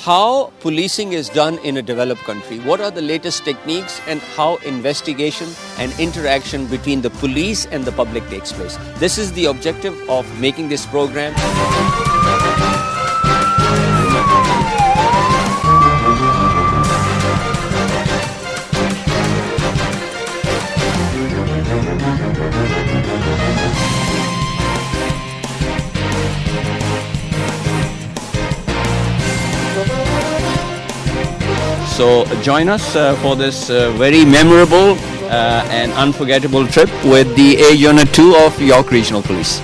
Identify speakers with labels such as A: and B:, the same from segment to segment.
A: how policing is done in a developed country. What are the latest techniques and how investigation and interaction between the police and the public takes place. This is the objective of making this program. So join us for this very memorable and unforgettable trip with the A Unit 2 of York Regional Police.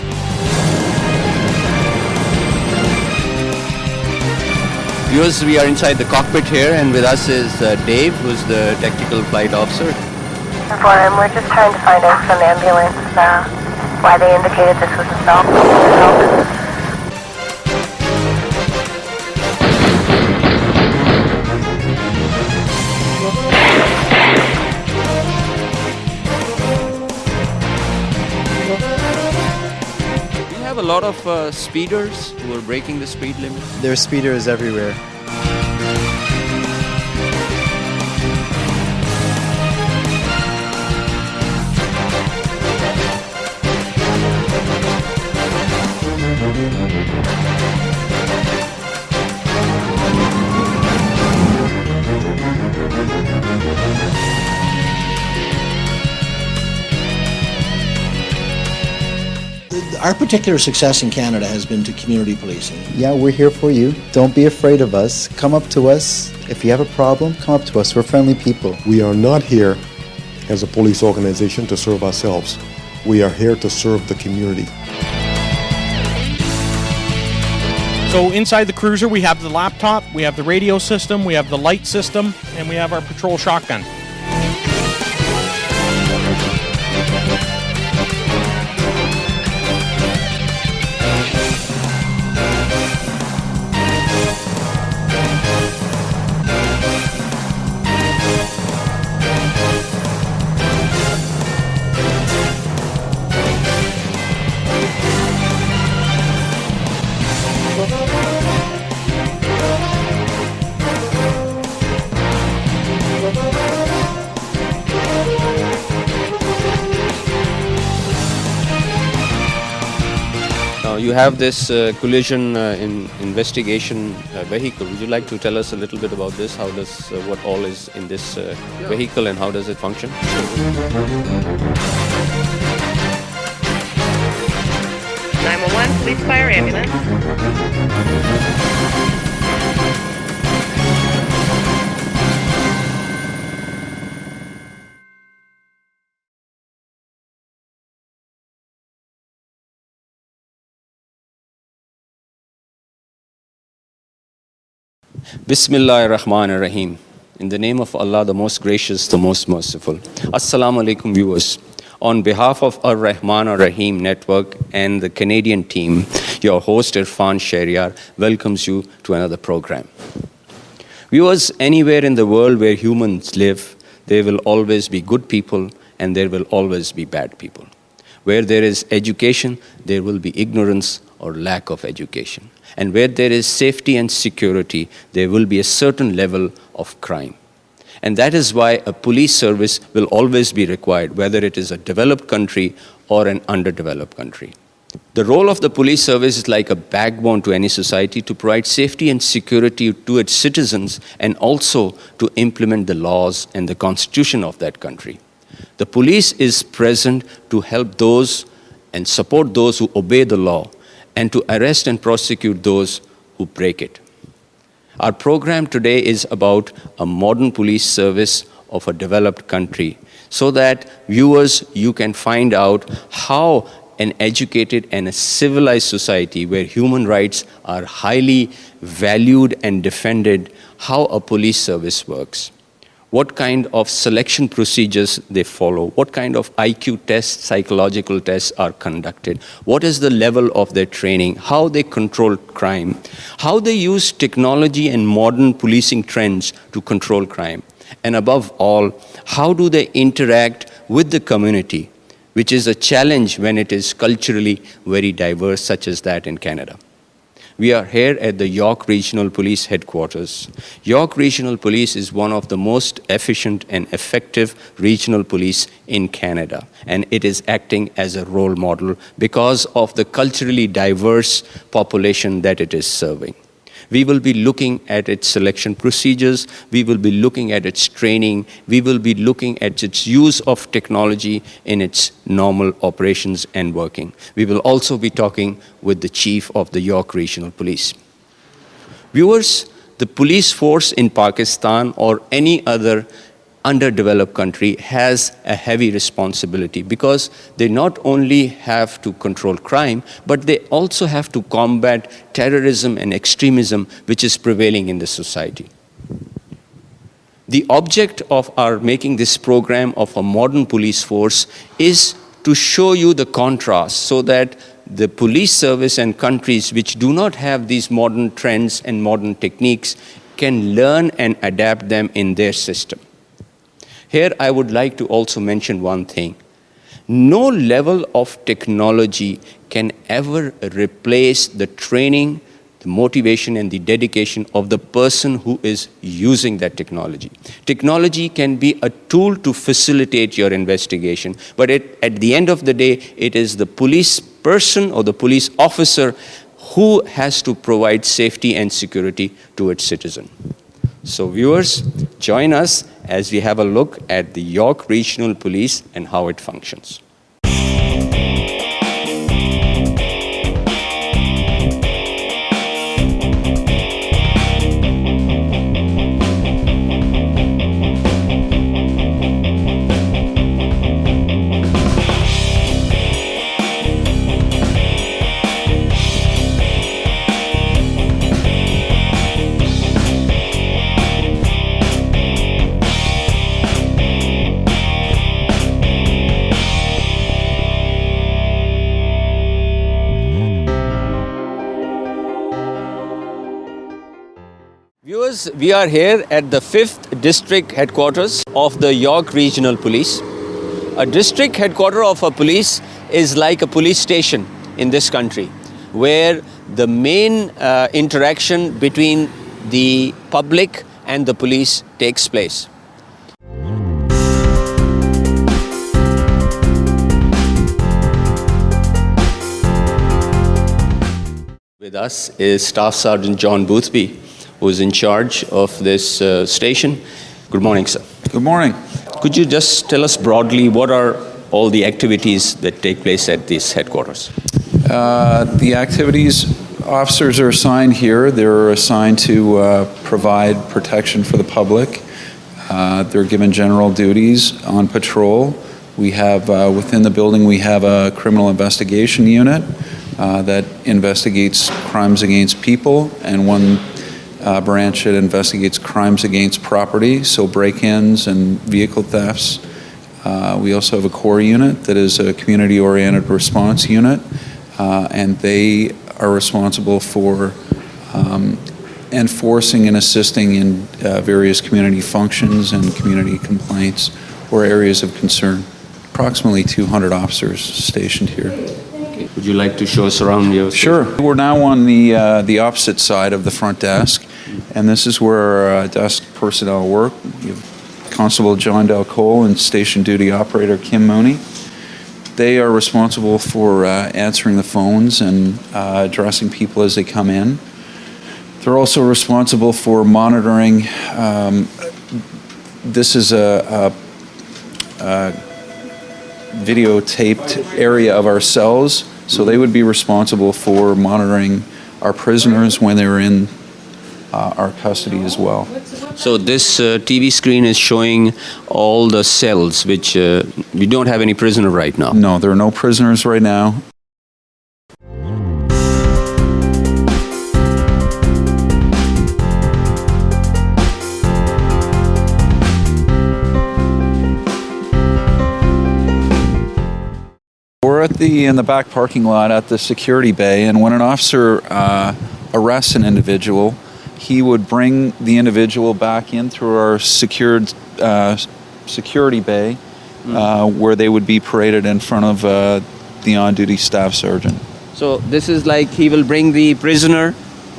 A: Viewers, we are inside the cockpit here, and with us is Dave, who's the Technical Flight Officer.
B: We're just trying to find out from the ambulance why they indicated this was a assault.
A: A lot of speeders who are breaking the speed limit.
C: There are speeders everywhere.
D: Our particular success in Canada has been to community policing.
C: Yeah, we're here for you. Don't be afraid of us. Come up to us. If you have a problem, come up to us. We're friendly people.
E: We are not here as a police organization to serve ourselves. We are here to serve the community.
F: So inside the cruiser, we have the laptop, we have the radio system, we have the light system, and we have our patrol shotgun.
A: You have this collision investigation vehicle. Would you like to tell us a little bit about this? How does what all is in this vehicle and how does it function?
B: 911, police, fire, ambulance.
A: Bismillahir-Rahmanir Arraheem. In the name of Allah, the most gracious, the most merciful. Assalamu alaikum, viewers. On behalf of Arrahman Arraheem Network and the Canadian team, your host Irfan Shahryar welcomes you to another program. Viewers, anywhere in the world where humans live, there will always be good people and there will always be bad people. Where there is education, there will be ignorance or lack of education. And where there is safety and security, there will be a certain level of crime. And that is why a police service will always be required, whether it is a developed country or an underdeveloped country. The role of the police service is like a backbone to any society to provide safety and security to its citizens and also to implement the laws and the constitution of that country. The police is present to help those and support those who obey the law and to arrest and prosecute those who break it. Our program today is about a modern police service of a developed country so that viewers, you can find out how an educated and a civilized society where human rights are highly valued and defended, how a police service works. What kind of selection procedures they follow, what kind of IQ tests, psychological tests are conducted, what is the level of their training, how they control crime, how they use technology and modern policing trends to control crime, and above all, how do they interact with the community, which is a challenge when it is culturally very diverse, such as that in Canada. We are here at the York Regional Police Headquarters. York Regional Police is one of the most efficient and effective regional police in Canada, and it is acting as a role model because of the culturally diverse population that it is serving. We will be looking at its selection procedures, we will be looking at its training, we will be looking at its use of technology in its normal operations and working. We will also be talking with the Chief of the York Regional Police. Viewers, the police force in Pakistan or any other underdeveloped country has a heavy responsibility because they not only have to control crime, but they also have to combat terrorism and extremism which is prevailing in the society. The object of our making this program of a modern police force is to show you the contrast so that the police service and countries which do not have these modern trends and modern techniques can learn and adapt them in their system. Here, I would like to also mention one thing. No level of technology can ever replace the training, the motivation, and the dedication of the person who is using that technology. Technology can be a tool to facilitate your investigation, but at the end of the day, it is the police person or the police officer who has to provide safety and security to its citizen. So viewers, join us as we have a look at the York Regional Police and how it functions. Viewers, we are here at the 5th District Headquarters of the York Regional Police. A district headquarter of a police is like a police station in this country, where the main interaction between the public and the police takes place. With us is Staff Sergeant John Boothby, who is in charge of this station. Good morning, sir.
G: Good morning.
A: Could you just tell us broadly what are all the activities that take place at these headquarters?
G: The activities, officers are assigned here. They're assigned to provide protection for the public. They're given general duties on patrol. We have, within the building, we have a criminal investigation unit that investigates crimes against people, and one branch that investigates crimes against property, so break-ins and vehicle thefts. We also have a core unit that is a community-oriented response unit, and they are responsible for enforcing and assisting in various community functions and community complaints or areas of concern. Approximately 200 officers stationed here.
A: Would you like to show us around your
G: Sure. We're now on the opposite side of the front desk, and this is where our desk personnel work. You have Constable John Del Cole and Station Duty Operator Kim Mooney. They are responsible for answering the phones and addressing people as they come in. They're also responsible for monitoring. This is a videotaped area of our cells, so they would be responsible for monitoring our prisoners when they were in our custody as well.
A: So this TV screen is showing all the cells, which we don't have any prisoner right now.
G: No, there are no prisoners right now. We're in the back parking lot at the security bay, and when an officer arrests an individual, he would bring the individual back in through our secured security bay, where they would be paraded in front of the on-duty staff sergeant.
A: So this is like he will bring the prisoner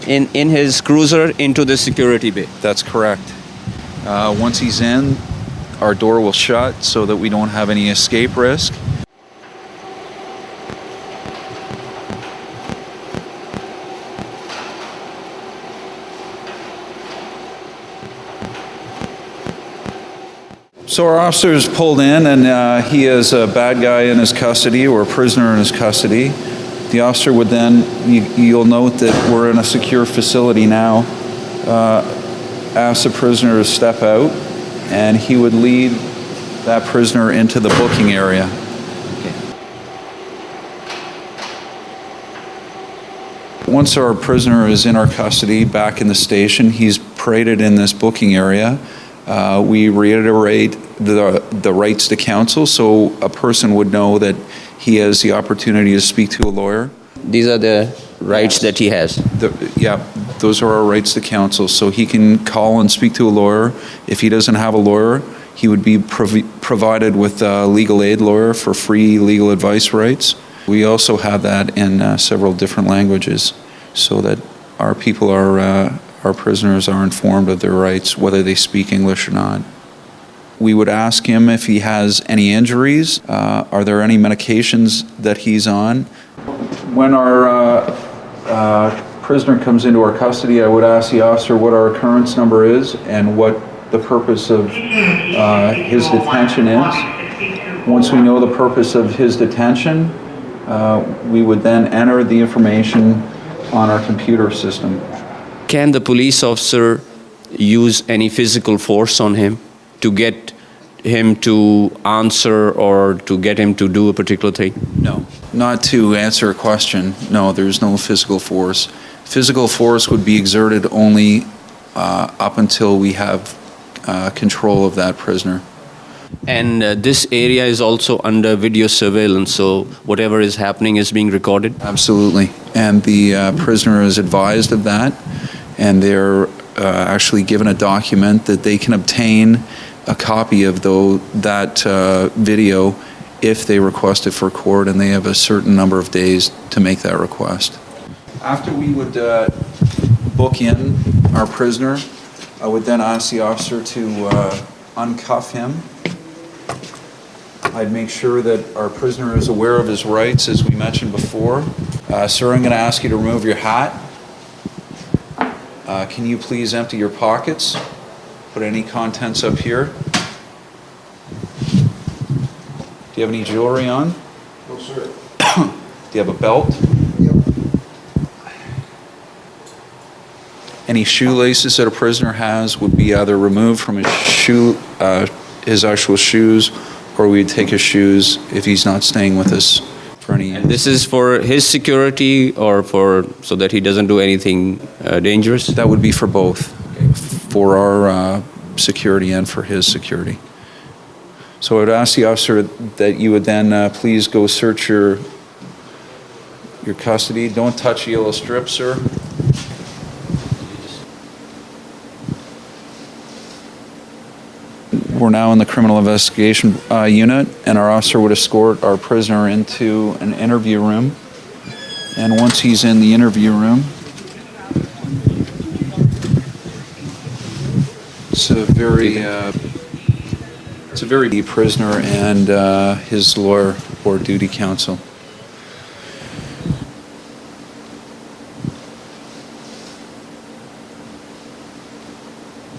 A: in his cruiser into the security bay.
G: That's correct. Once he's in, our door will shut so that we don't have any escape risk. So our officer is pulled in, and he is a bad guy in his custody or a prisoner in his custody. The officer would then, you'll note that we're in a secure facility now, ask the prisoner to step out, and he would lead that prisoner into the booking area. Once our prisoner is in our custody back in the station, he's paraded in this booking area. We reiterate the rights to counsel, so a person would know that he has the opportunity to speak to a lawyer.
A: These are the rights that he has.
G: Yeah, those are our rights to counsel. So he can call and speak to a lawyer. If he doesn't have a lawyer, he would be provided with a legal aid lawyer for free legal advice rights. We also have that in several different languages, so that our people our prisoners are informed of their rights, whether they speak English or not. We would ask him if he has any injuries. Are there any medications that he's on? When our prisoner comes into our custody, I would ask the officer what our occurrence number is and what the purpose of his detention is. Once we know the purpose of his detention, we would then enter the information on our computer system.
A: Can the police officer use any physical force on him to get him to answer or to get him to do a particular thing?
G: No, not to answer a question. No, there's no physical force. Physical force would be exerted only up until we have control of that prisoner.
A: And this area is also under video surveillance, so whatever is happening is being recorded?
G: Absolutely. And the prisoner is advised of that, and they're actually given a document that they can obtain a copy of that video if they request it for court, and they have a certain number of days to make that request. After we would book in our prisoner, I would then ask the officer to uncuff him. I'd make sure that our prisoner is aware of his rights, as we mentioned before. Sir, I'm going to ask you to remove your hat. Can you please empty your pockets? Put any contents up here. Do you have any jewelry on?
E: No, sir.
G: Do you have a belt?
E: Yep.
G: Any shoelaces that a prisoner has would be either removed from his actual shoes, or we'd take his shoes if he's not staying with us for any.
A: And this is for his security or so that he doesn't do anything dangerous?
G: That would be for both, for our security and for his security. So I would ask the officer that you would then please go search your custody. Don't touch the yellow strip, sir. We're now in the criminal investigation unit, and our officer would escort our prisoner into an interview room. And once he's in the interview room, it's a very deep prisoner and his lawyer or duty counsel.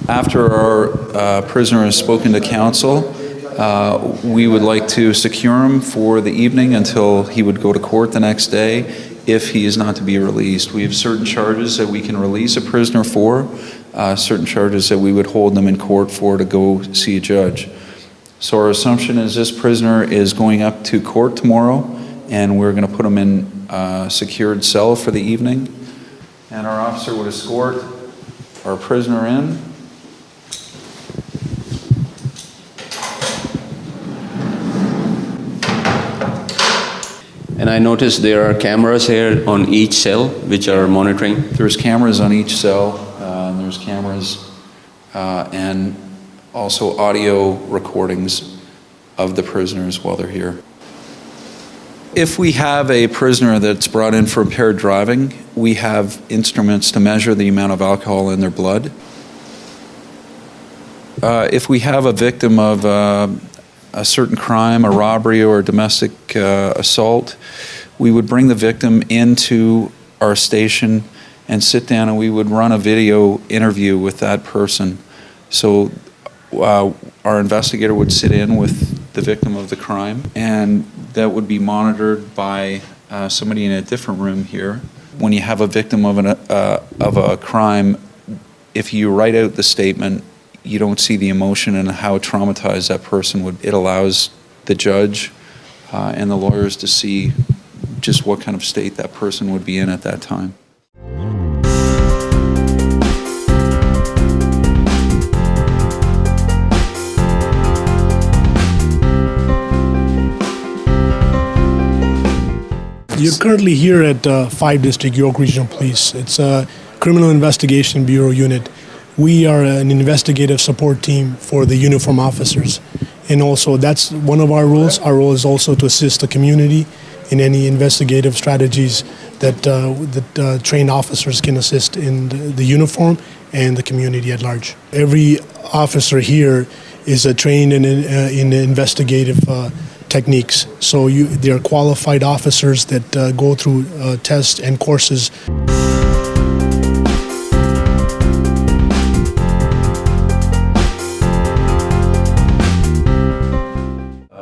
G: After our prisoner has spoken to counsel, we would like to secure him for the evening until he would go to court the next day if he is not to be released. We have certain charges that we can release a prisoner for, certain charges that we would hold them in court for to go see a judge. So our assumption is this prisoner is going up to court tomorrow, and we're going to put him in a secured cell for the evening. And our officer would escort our prisoner in.
A: And I noticed there are cameras here on each cell which are monitoring.
G: There's cameras on each cell, and there's cameras and also audio recordings of the prisoners while they're here. If we have a prisoner that's brought in for impaired driving, we have instruments to measure the amount of alcohol in their blood. If we have a victim of a certain crime, a robbery or a domestic assault, we would bring the victim into our station and sit down, and we would run a video interview with that person. So our investigator would sit in with the victim of the crime, and that would be monitored by somebody in a different room here. When you have a victim of a crime, if you write out the statement, you don't see the emotion and how traumatized that person would. It allows the judge and the lawyers to see just what kind of state that person would be in at that time.
H: You're currently here at 5 District York Regional Police. It's a Criminal Investigation Bureau unit. We are an investigative support team for the uniform officers. And also that's one of our roles. Our role is also to assist the community in any investigative strategies that trained officers can assist in the uniform and the community at large. Every officer here is trained in investigative techniques. So they are qualified officers that go through tests and courses.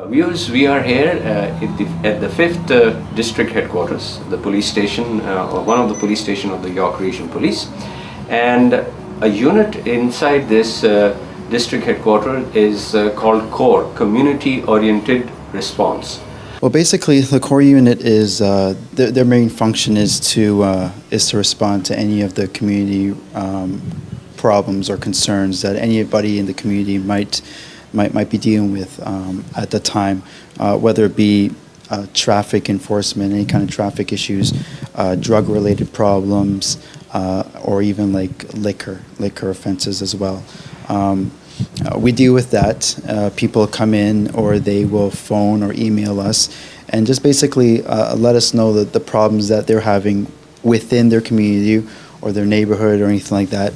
A: Viewers, we are here at the 5th District Headquarters, the police station, or one of the police station of the York Region Police. And a unit inside this District Headquarters is called CORE, Community Oriented Response.
C: Well, basically, the core unit is their main function is to respond to any of the community problems or concerns that anybody in the community might be dealing with at the time, whether it be traffic enforcement, any kind of traffic issues, drug-related problems, or even like liquor offenses as well. We deal with that. People come in or they will phone or email us and just basically let us know that the problems that they're having within their community or their neighborhood or anything like that.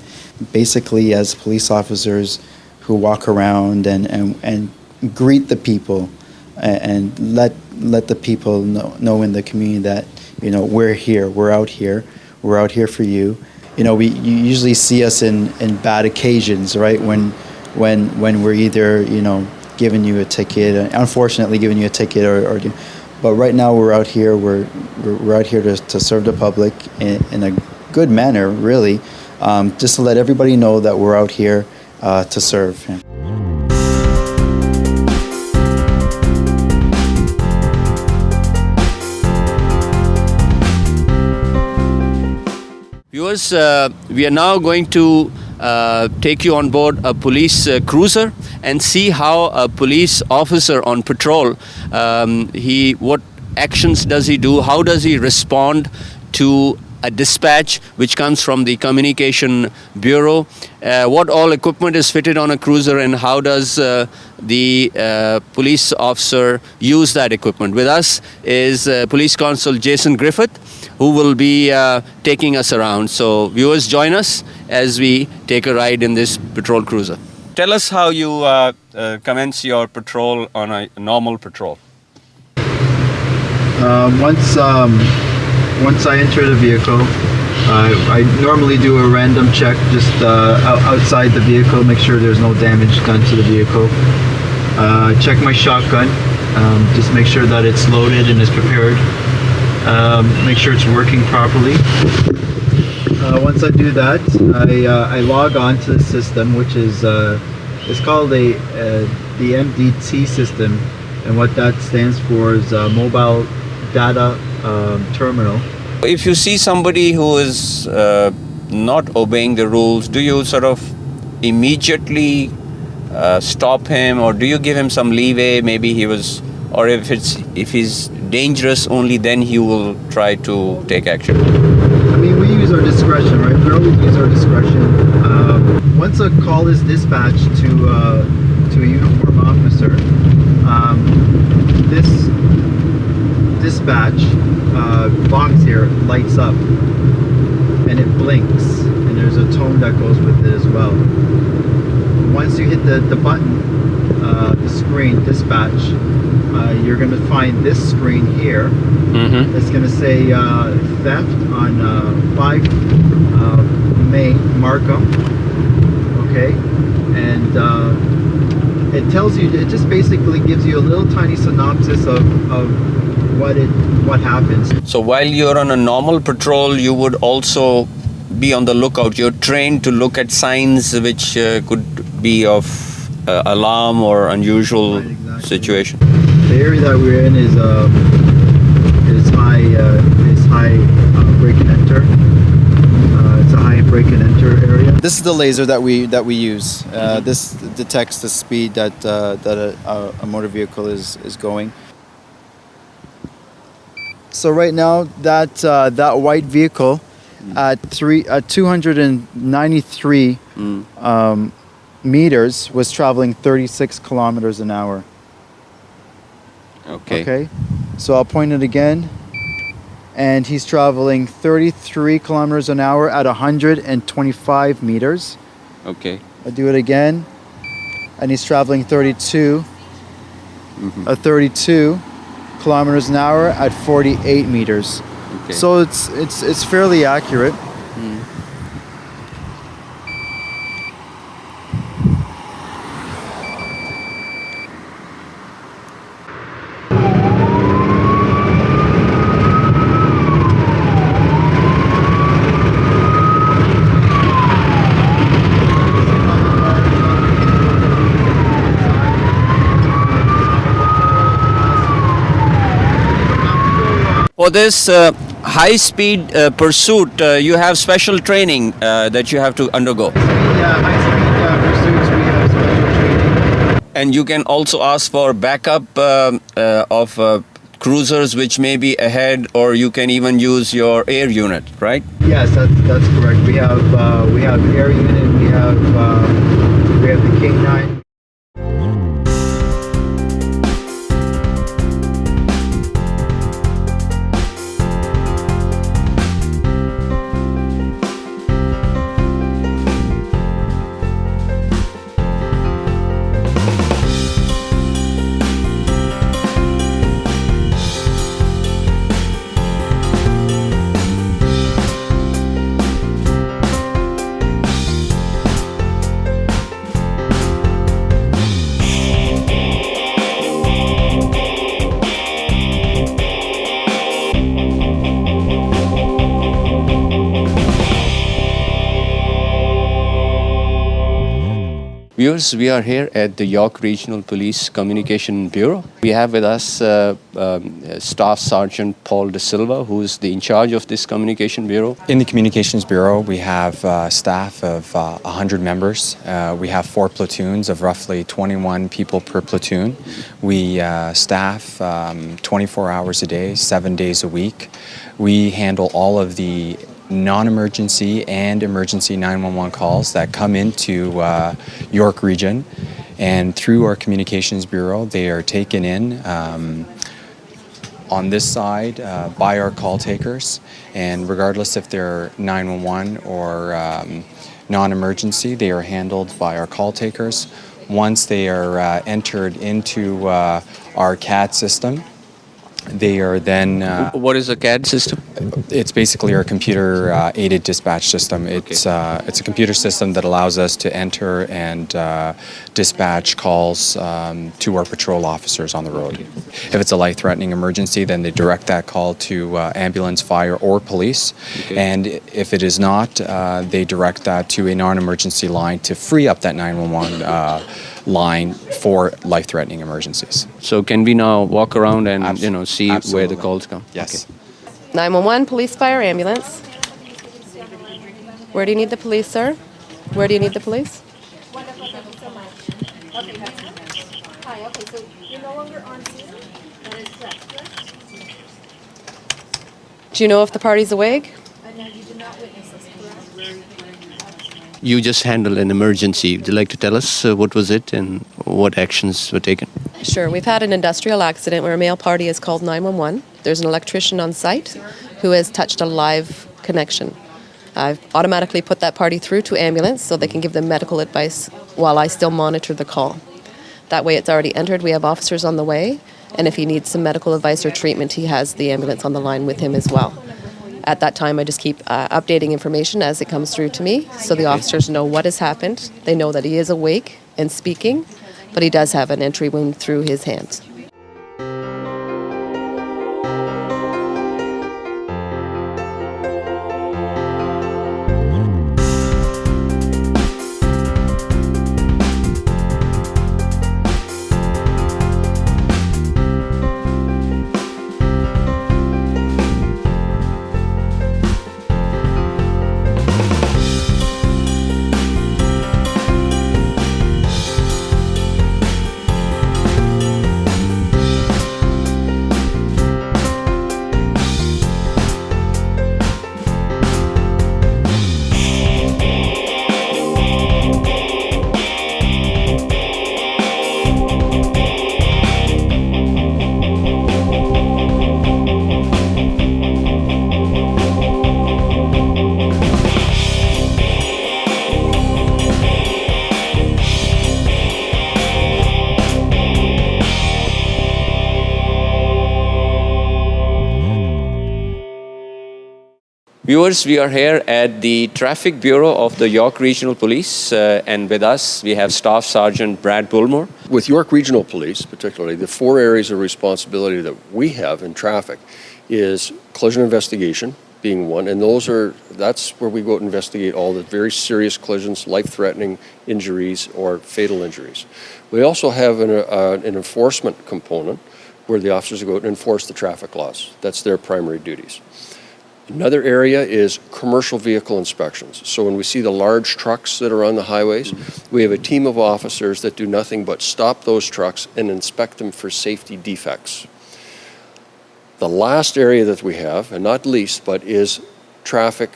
C: Basically, as police officers who walk around and greet the people and let the people know in the community that, you know, we're here, we're out here for you. You know, you usually see us in bad occasions, right? When we're either, you know, giving you a ticket, unfortunately giving you a ticket, or but right now we're out here. We're out here to serve the public in a good manner, really, just to let everybody know that we're out here to serve. Yeah.
A: Viewers, we are now going to take you on board a police cruiser and see how a police officer on patrol, what actions does he do, how does he respond to a dispatch which comes from the Communication Bureau, what all equipment is fitted on a cruiser, and how does the police officer use that equipment. With us is Police Constable Jason Griffith, who will be taking us around. So viewers, join us as we take a ride in this patrol cruiser. Tell us how you commence your patrol on a normal patrol.
C: Once I enter the vehicle, I normally do a random check just outside the vehicle, make sure there's no damage done to the vehicle. Check my shotgun, just make sure that it's loaded and is prepared. Make sure it's working properly. Once I do that, I log on to the system, which is it's called the MDT system, and what that stands for is Mobile Data Terminal.
A: If you see somebody who is not obeying the rules, do you sort of immediately stop him, or do you give him some leeway? Maybe he was, or if he's dangerous, only then he will try to take action.
C: I mean, we use our discretion, right? We always use our discretion. Once a call is dispatched to a uniformed officer, this dispatch box here lights up and it blinks, and there's a tone that goes with it as well. Once you hit the button, the screen dispatch, you're going to find this screen here. It's going to say theft on 5 May Markham. Okay, and it tells you, it just basically gives you a little tiny synopsis of what happens.
A: So while you're on a normal patrol, you would also be on the lookout. You're trained to look at signs which could be of alarm or unusual situation.
C: The area that we're in is high break and enter. It's a high break and enter area. This is the laser that we use. This detects the speed that a motor vehicle is going. So right now that white vehicle at 293 meters was traveling 36 kilometers an hour. Okay. So I'll point it again. And he's traveling 33 kilometers an hour at 125 meters.
A: Okay.
C: I'll do it again. And he's traveling 32 kilometers an hour at 48 meters.
A: Okay.
C: So it's fairly accurate.
A: For this high-speed pursuit, you have special training that you have to undergo.
C: High-speed pursuits, we have special training.
A: And you can also ask for backup of cruisers which may be ahead, or you can even use your air unit, right?
C: Yes, that's correct. We have air unit. We have the K9.
A: Viewers, we are here at the York Regional Police Communication Bureau. We have with us Staff Sergeant Paul De Silva, who is in charge of this Communication Bureau.
I: In the Communications Bureau, we have staff of 100 members. We have 4 platoons of roughly 21 people per platoon. We staff 24 hours a day, 7 days a week. We handle all of the non-emergency and emergency 911 calls that come into York Region, and through our Communications Bureau they are taken in on this side by our call takers, and regardless if they're 911 or non-emergency, they are handled by our call takers. Once they are entered into our CAD system, they are then...
A: What is a CAD system?
I: It's basically our computer-aided dispatch system. It's a computer system that allows us to enter and dispatch calls to our patrol officers on the road. If it's a life-threatening emergency, then they direct that call to ambulance, fire, or police. And if it is not, they direct that to a non-emergency line to free up that 911 line for life-threatening emergencies.
A: So can we now walk around and see
I: Absolutely.
A: where the calls come?
I: Yes.
A: Okay.
J: 911, police, fire, ambulance. Where do you need the police, sir? Where do you need the police?
K: Wonderful, thank you so much. Okay, hi, okay, so you're no longer on scene? That is correct.
J: Do you know if the party's awake?
K: No, you did not witness this, correct?
A: You just handled an emergency. Would you like to tell us what was it and what actions were taken?
J: Sure. We've had an industrial accident where a male party has called 911. There's an electrician on site who has touched a live connection. I've automatically put that party through to ambulance so they can give them medical advice while I still monitor the call. That way it's already entered. We have officers on the way, and if he needs some medical advice or treatment, he has the ambulance on the line with him as well. At that time, I just keep updating information as it comes through to me so the officers know what has happened. They know that he is awake and speaking, but he does have an entry wound through his hands.
A: Viewers, we are here at the Traffic Bureau of the York Regional Police, and with us we have Staff Sergeant Brad Bullmore.
L: With York Regional Police particularly, the 4 areas of responsibility that we have in traffic is collision investigation being one, and that's where we go out and investigate all the very serious collisions, life-threatening injuries or fatal injuries. We also have an enforcement component where the officers go out and enforce the traffic laws. That's their primary duties. Another area is commercial vehicle inspections. So when we see the large trucks that are on the highways, we have a team of officers that do nothing but stop those trucks and inspect them for safety defects. The last area that we have, and not least, but is traffic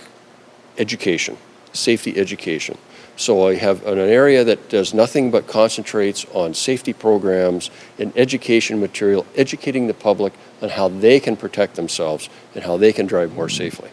L: education, safety education. So I have an area that does nothing but concentrates on safety programs and education material, educating the public on how they can protect themselves and how they can drive more safely.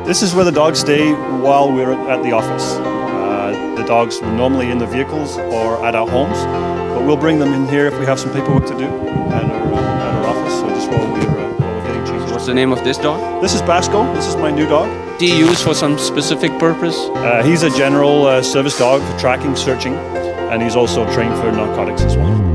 M: This is where the dogs stay while we're at the office. The dogs are normally in the vehicles or at our homes, but we'll bring them in here if we have some paperwork to do at our office, so just while we're getting changed.
A: What's the name of this dog?
M: This is Basco. This is my new dog.
A: Do you use for some specific purpose?
M: He's a general service dog for tracking, searching, and he's also trained for narcotics as well.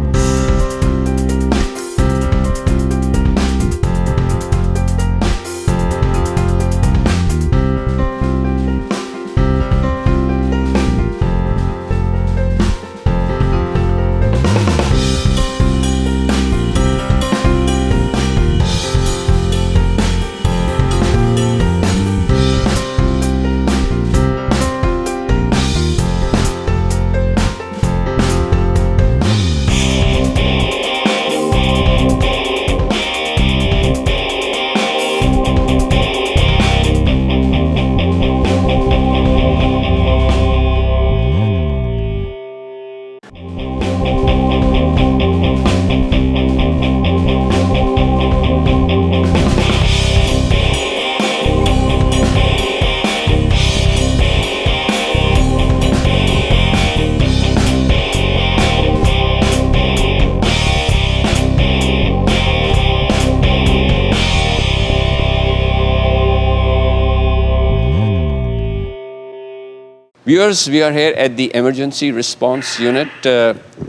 A: Viewers, we are here at the Emergency Response Unit,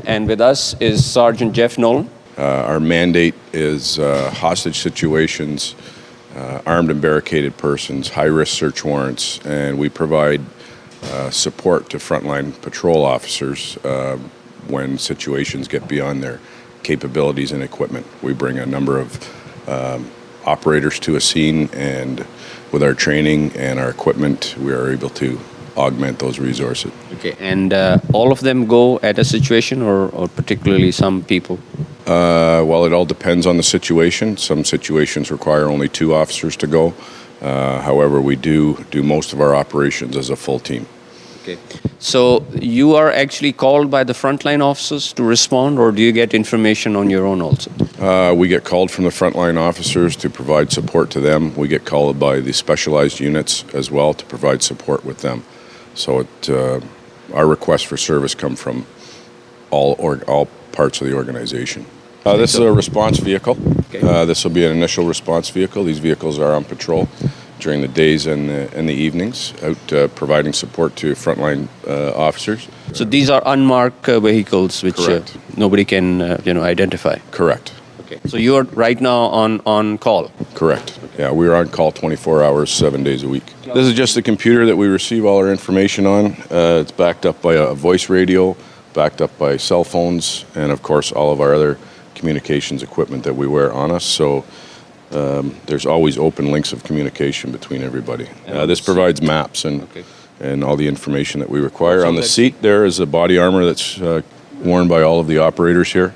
A: and with us is Sergeant Jeff Nolan.
N: Our mandate is hostage situations, armed and barricaded persons, high-risk search warrants, and we provide support to frontline patrol officers when situations get beyond their capabilities and equipment. We bring a number of operators to a scene, and with our training and our equipment, we are able to augment those resources.
A: Okay, and all of them go at a situation, or particularly some people?
N: Well, it all depends on the situation. Some situations require only 2 officers to go. However, we do most of our operations as a full team.
A: Okay. So you are actually called by the frontline officers to respond, or do you get information on your own also?
N: We get called from the frontline officers to provide support to them. We get called by the specialized units as well to provide support with them. So our requests for service come from all parts of the organization. This is a response vehicle.
A: Okay.
N: This will be an initial response vehicle. These vehicles are on patrol during the days and the evenings, out providing support to frontline officers.
A: So these are unmarked vehicles which nobody can identify?
N: Correct.
A: Okay. So you are right now on call?
N: Correct. Okay. Yeah, we are on call 24 hours, 7 days a week. This is just a computer that we receive all our information on. It's backed up by a voice radio, backed up by cell phones, and of course all of our other communications equipment that we wear on us. So there's always open links of communication between everybody. This provides maps and all the information that we require. On the seat there is a body armor that's worn by all of the operators here.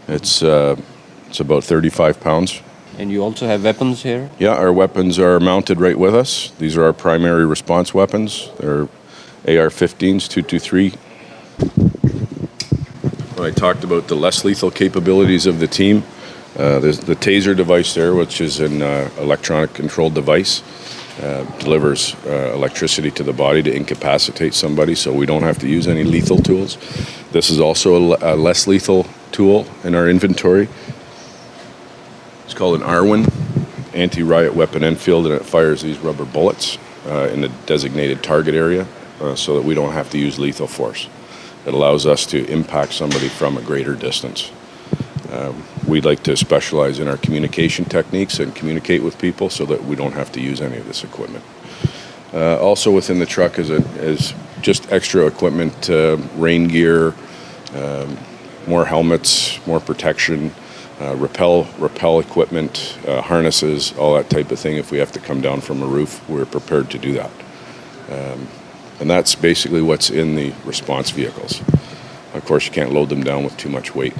N: It's about 35 pounds.
A: And you also have weapons here?
N: Yeah, our weapons are mounted right with us. These are our primary response weapons. They're AR-15s, 223. I talked about the less lethal capabilities of the team. There's the taser device there, which is an electronic controlled device. Delivers electricity to the body to incapacitate somebody, so we don't have to use any lethal tools. This is also a less lethal tool in our inventory. It's called an Arrahman, anti-riot weapon Enfield, and it fires these rubber bullets in a designated target area so that we don't have to use lethal force. It allows us to impact somebody from a greater distance. We'd like to specialize in our communication techniques and communicate with people so that we don't have to use any of this equipment. Also within the truck is just extra equipment, rain gear, more helmets, more protection, rappel equipment, harnesses, all that type of thing. If we have to come down from a roof, we're prepared to do that. And that's basically what's in the response vehicles. Of course, you can't load them down with too much weight.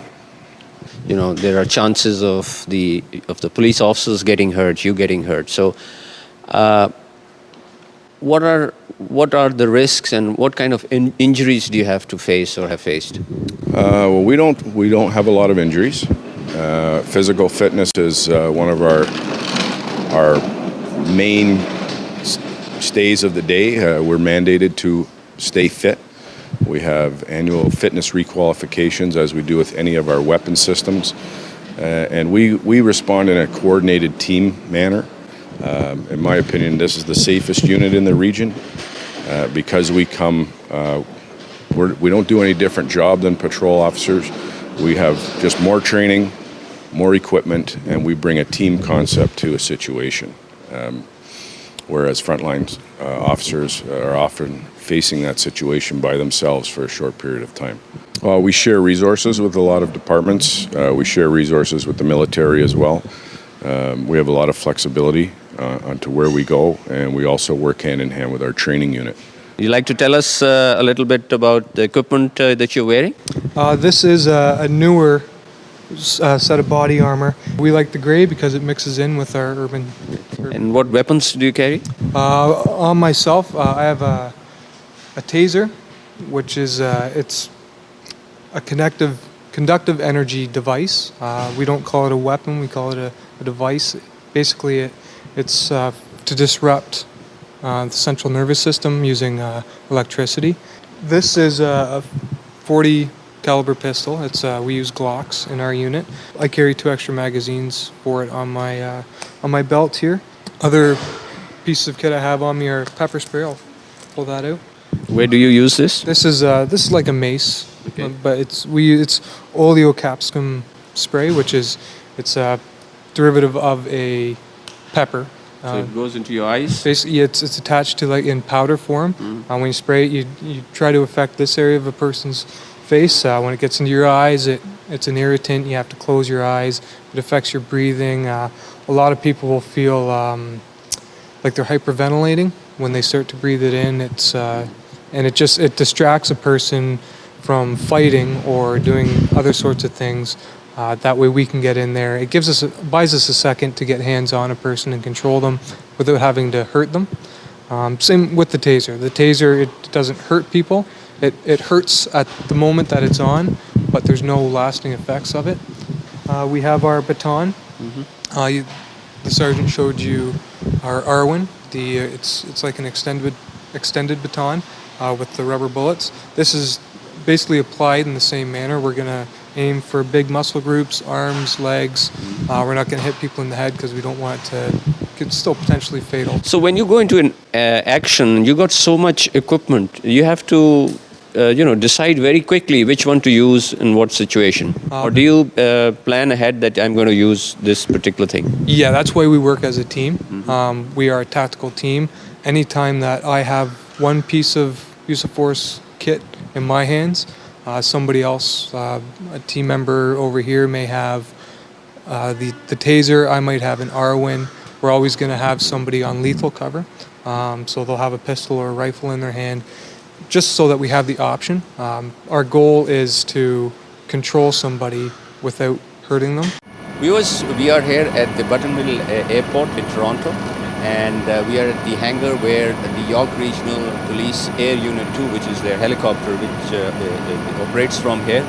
A: You know, there are chances of the police officers getting hurt, you getting hurt. So what are the risks, and what kind of injuries do you have to face or have faced?
N: Well, we don't have a lot of injuries. Physical fitness is one of our main stays of the day. We're mandated to stay fit. We have annual fitness requalifications, as we do with any of our weapon systems. And we respond in a coordinated team manner. In my opinion, this is the safest unit in the region because we don't do any different job than patrol officers. We have just more training, more equipment, and we bring a team concept to a situation. Whereas frontline officers are often facing that situation by themselves for a short period of time. We share resources with a lot of departments. We share resources with the military as well. We have a lot of flexibility onto where we go, and we also work hand in hand with our training unit.
A: Would you like to tell us a little bit about the equipment that you're wearing?
O: This is a newer set of body armor. We like the gray because it mixes in with our urban.
A: And what weapons do you carry?
O: On myself, I have a taser, which is it's a conductive energy device. We don't call it a weapon, we call it a device. Basically, it's to disrupt the central nervous system using electricity. This is a 40 caliber pistol. It's we use Glocks in our unit. I carry 2 extra magazines for it on my belt here. Other pieces of kit I have on me are pepper spray. I'll pull that out.
A: Where do you use this?
O: This is like a mace, but it's oleocapsicum spray, which is a derivative of a pepper.
A: So it goes into your eyes?
O: Basically, it's attached to like in powder form. When you spray it, you try to affect this area of a person's face. When it gets into your eyes, it's an irritant. You have to close your eyes. It affects your breathing. A lot of people will feel like they're hyperventilating when they start to breathe it in. And it distracts a person from fighting or doing other sorts of things. That way we can get in there. It buys us a second to get hands on a person and control them without having to hurt them. Same with the taser. The taser, it doesn't hurt people. It hurts at the moment that it's on, but there's no lasting effects of it. We have our baton. The sergeant showed you our Arrahman. It's like an extended baton with the rubber bullets. This is basically applied in the same manner. We're going to aim for big muscle groups, arms, legs. We're not going to hit people in the head because we don't want it to. It's still potentially fatal.
A: So when you go into an action, you got so much equipment. You have to, decide very quickly which one to use in what situation. Or do you plan ahead that I'm going to use this particular thing?
O: Yeah, that's why we work as a team. We are a tactical team. Anytime that I have one piece of use of force kit in my hands, somebody else, a team member over here may have the taser. I might have an Arrahman. We're always going to have somebody on lethal cover. So they'll have a pistol or a rifle in their hand, just so that we have the option. Our goal is to control somebody without hurting them.
A: Viewers, we are here at the Buttonville Airport in Toronto, and we are at the hangar where the York Regional Police Air Unit 2, which is their helicopter, which operates from here.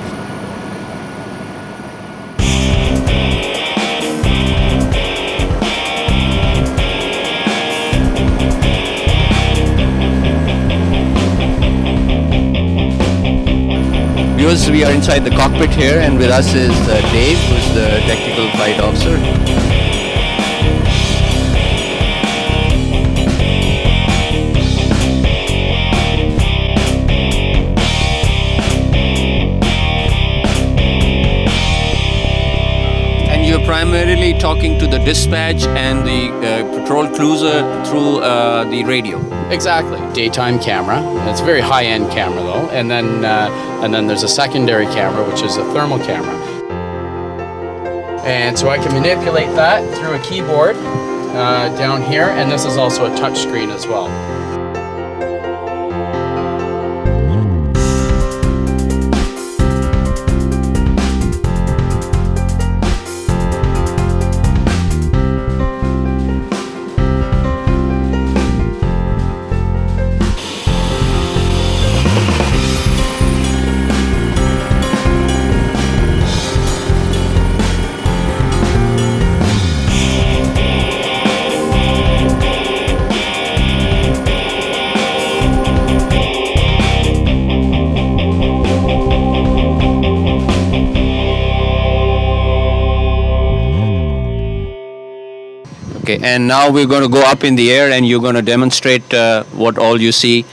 A: Viewers, we are inside the cockpit here, and with us is Dave, who's the Tactical Flight Officer. You're primarily talking to the dispatch and the patrol cruiser through the radio.
P: Exactly, daytime camera. It's a very high-end camera though, and then there's a secondary camera, which is a thermal camera. And so I can manipulate that through a keyboard down here, and this is also a touch screen as well.
A: Okay, and now we're going to go up in the air, and you're going to demonstrate what all you see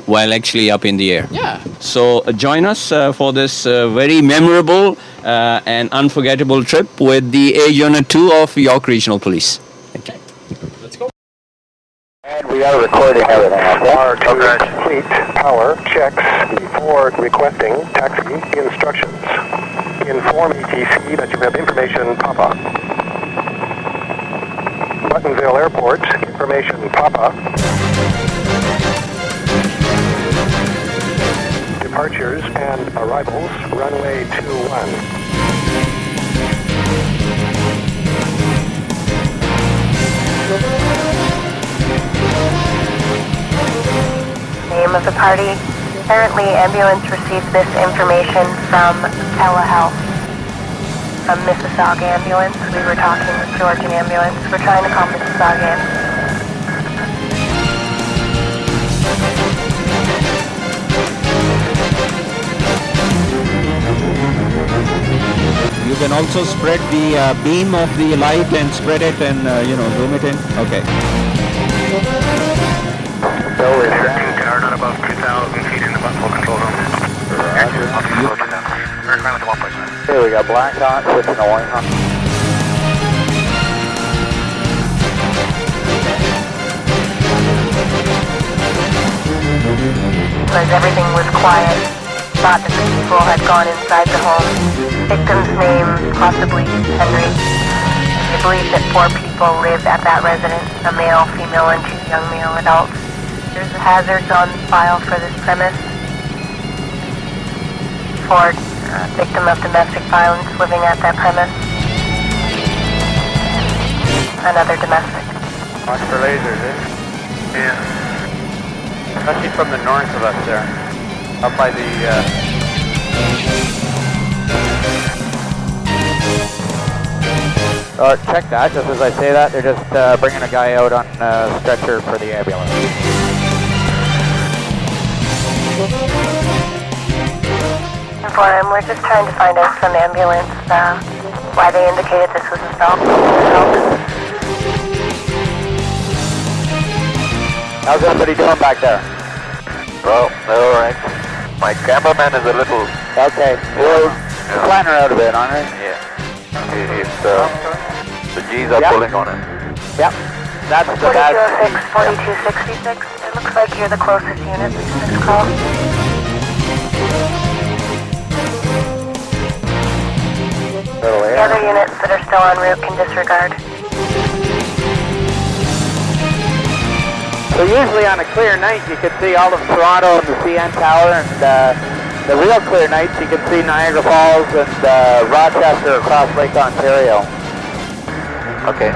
A: while actually up in the air.
P: Yeah.
A: So join us for this very memorable and unforgettable trip with the Air Unit 2 of York Regional Police. Thank you.
P: Let's go.
Q: And we are recording everything. Are to complete power checks before requesting taxi instructions. Inform ETC that you have information Papa. Buttonville Airport, information Papa. Departures and arrivals, runway 21.
B: Name of the party. Apparently, ambulance received this information from telehealth. From Mississauga ambulance. We were talking with Georgian ambulance. We're trying to call Mississauga ambulance.
R: You can also spread the beam of the light and spread it and zoom it in. Okay.
Q: Bill is 13 tower, not above 2,000 feet in the Buttonville control zone. Here we got black hot, switching to white hot.
B: As everything was quiet, thought that the people had gone inside the home. Victim's name, possibly Henry. They believe that 4 people lived at that residence, a male, female, and 2 young male adults. There's hazards on file for this premise. For victim of domestic violence living at that premise. Another domestic.
S: Watch for lasers, eh? Yeah. Especially from the north of us there. Up by the... check that, just as I say that, they're just bringing a guy out on a stretcher for the ambulance.
B: We're just trying to find out from the ambulance why they indicated this was installed.
S: How's everybody doing back there?
Q: Well, they're all right. My cameraman is a little...
S: Okay, we'll flatten her out a bit, aren't we?
Q: Yeah. It's, the G's are pulling on it.
S: Yep. That's the bad...
B: 4206, 4266. It looks like you're the closest unit to this call. The other units that are still en route can disregard.
S: So usually on a clear night you can see all of Toronto and the CN Tower, and the real clear nights you can see Niagara Falls and Rochester across Lake Ontario.
Q: Okay.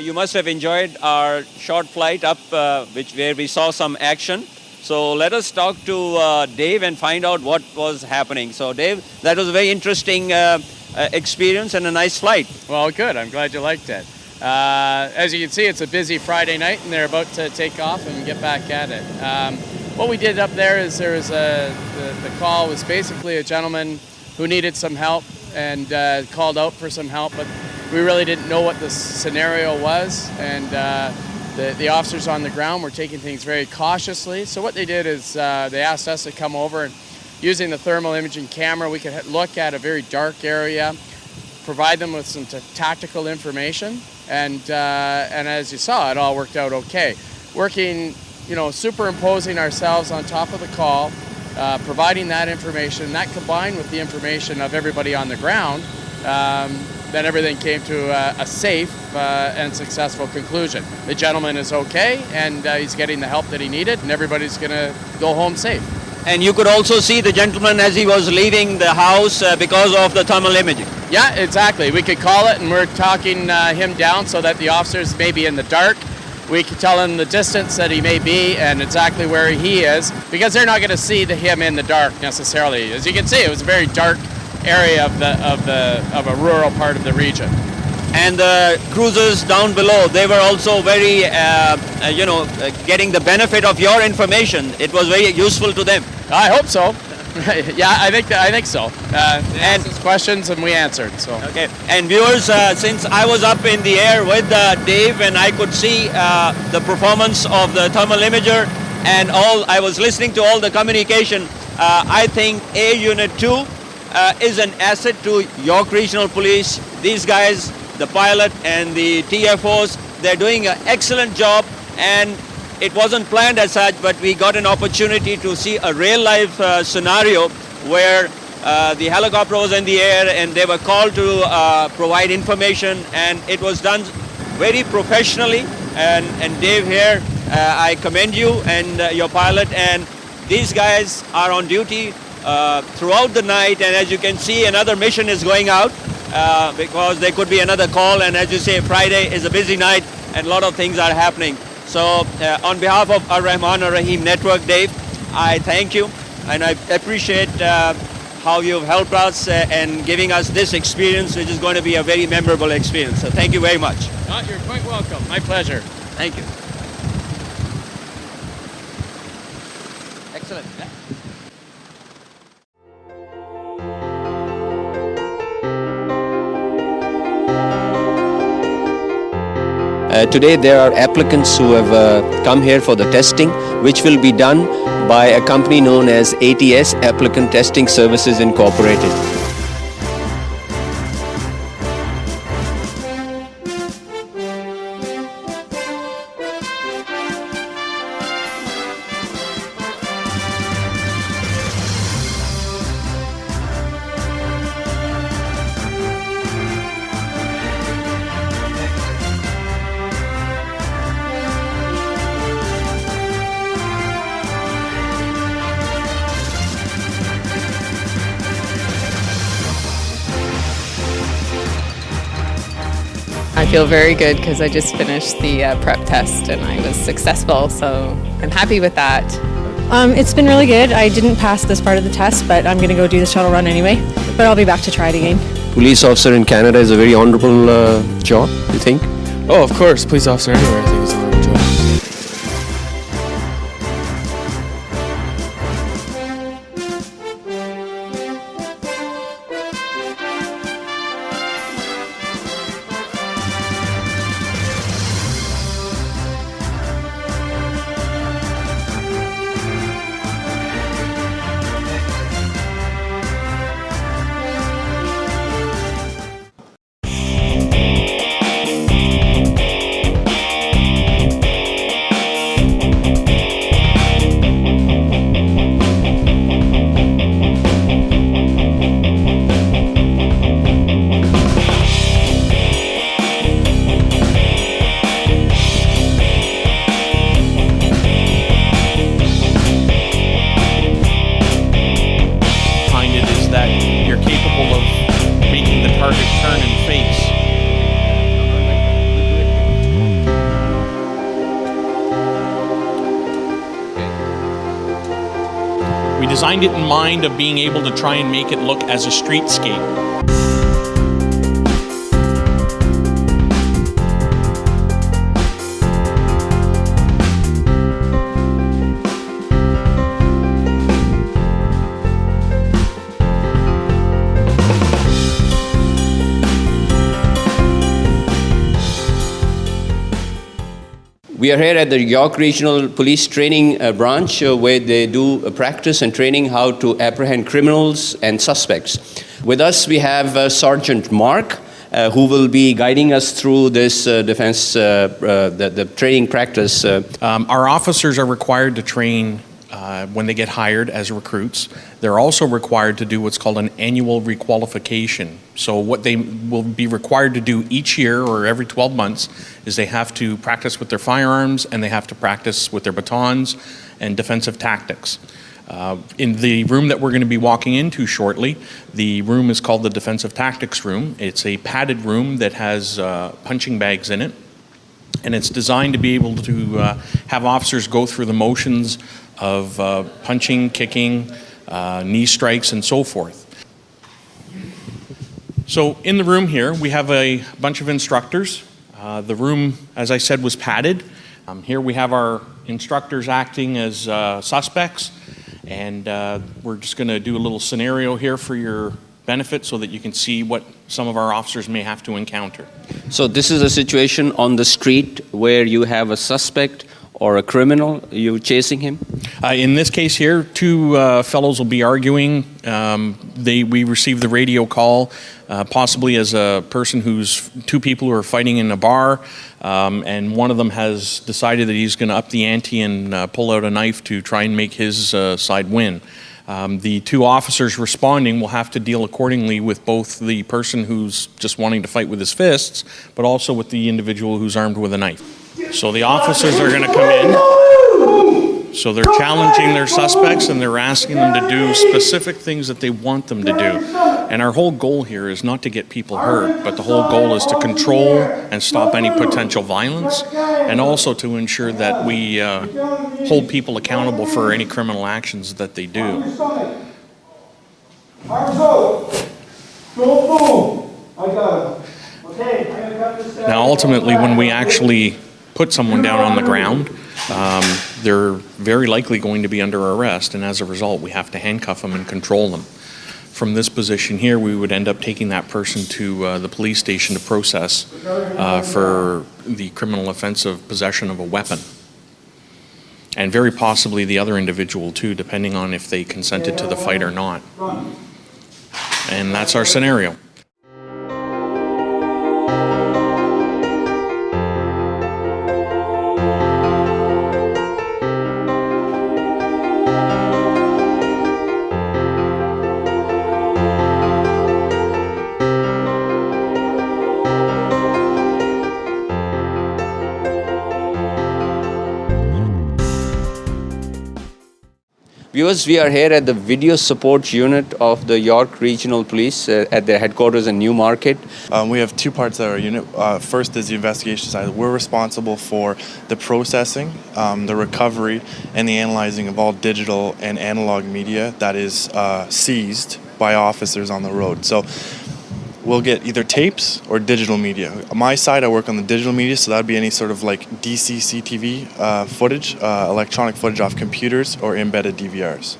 A: You must have enjoyed our short flight up where we saw some action. So let us talk to Dave and find out what was happening. So Dave, that was a very interesting experience and a nice flight.
P: Well, good. I'm glad you liked it. As you can see, it's a busy Friday night, and they're about to take off and get back at it. What we did up there is there was the call was basically a gentleman who needed some help and called out for some help, but we really didn't know what the scenario was, and the officers on the ground were taking things very cautiously. So what they did is they asked us to come over, and using the thermal imaging camera, we could look at a very dark area, provide them with some tactical information, and as you saw, it all worked out okay. Working, superimposing ourselves on top of the call, providing that information, that combined with the information of everybody on the ground, then everything came to a safe and successful conclusion. The gentleman is okay, and he's getting the help that he needed, and everybody's going to go home safe.
A: And you could also see the gentleman as he was leaving the house because of the thermal imaging.
P: Yeah, exactly. We could call it, and we're talking him down so that the officers may be in the dark. We could tell him the distance that he may be and exactly where he is, because they're not going to see him in the dark necessarily. As you can see, it was a very dark area of a rural part of the region.
A: And the cruisers down below, they were also very, getting the benefit of your information. It was very useful to them.
P: I hope so. Yeah, I think so. They asked us questions and we answered. So.
A: Okay. And viewers, since I was up in the air with Dave and I could see the performance of the thermal imager and I was listening to all the communication. I think A Unit 2 is an asset to York Regional Police. These guys, the pilot and the TFOs, they're doing an excellent job, and it wasn't planned as such, but we got an opportunity to see a real-life scenario where the helicopter was in the air and they were called to provide information, and it was done very professionally. And Dave here, I commend you and your pilot, and these guys are on duty throughout the night, and as you can see, another mission is going out because there could be another call, and as you say, Friday is a busy night and a lot of things are happening. So on behalf of Arrahman Arraheem Network, Dave, I thank you, and I appreciate how you've helped us and giving us this experience, which is going to be a very memorable experience. So thank you very much.
P: You're quite welcome. My pleasure.
A: Thank you. Excellent. Yeah. Today there are applicants who have come here for the testing, which will be done by a company known as ATS, Applicant Testing Services Incorporated.
T: I feel very good because I just finished the prep test and I was successful, so I'm happy with that.
U: It's been really good. I didn't pass this part of the test, but I'm going to go do the shuttle run anyway. But I'll be back to try it again.
A: Police officer in Canada is a very honorable job, you think?
V: Oh, of course. Police officer anywhere, I think, is an honorable job.
F: Turn and face. We designed it in mind of being able to try and make it look as a streetscape.
A: We are here at the York Regional Police Training Branch where they do practice and training how to apprehend criminals and suspects. With us we have Sergeant Mark who will be guiding us through this defense, the training practice.
F: Our officers are required to train when they get hired as recruits. They're also required to do what's called an annual requalification. So what they will be required to do each year or every 12 months is they have to practice with their firearms and they have to practice with their batons and defensive tactics. In the room that we're going to be walking into shortly, the room is called the defensive tactics room. It's a padded room that has punching bags in it, and it's designed to be able to have officers go through the motions of punching, kicking, knee strikes, and so forth. So in the room here, we have a bunch of instructors. The room, as I said, was padded. Here we have our instructors acting as suspects, and we're just going to do a little scenario here for your benefit so that you can see what some of our officers may have to encounter.
A: So this is a situation on the street where you have a suspect or a criminal, you're chasing him?
F: In this case here, two fellows will be arguing. We received the radio call, possibly as a person two people who are fighting in a bar, and one of them has decided that he's going to up the ante and pull out a knife to try and make his side win. The two officers responding will have to deal accordingly with both the person who's just wanting to fight with his fists, but also with the individual who's armed with a knife. So the officers are going to come in. So they're challenging their suspects and they're asking them to do specific things that they want them to do. And our whole goal here is not to get people hurt, but the whole goal is to control and stop any potential violence, and also to ensure that we hold people accountable for any criminal actions that they do. Now ultimately, when we actually put someone down on the ground, they're very likely going to be under arrest, and as a result we have to handcuff them and control them. From this position here, we would end up taking that person to the police station to process for the criminal offense of possession of a weapon. and very possibly the other individual too, depending on if they consented to the fight or not. And that's our scenario.
A: Viewers, we are here at the video support unit of the York Regional Police at their headquarters in Newmarket.
D: We have two parts of our unit. First is the investigation side. We're responsible for the processing, the recovery, and the analyzing of all digital and analog media that is seized by officers on the road. So we'll get either tapes or digital media. On my side, I work on the digital media, so that would be any sort of like DCCTV footage, electronic footage off computers or embedded DVRs.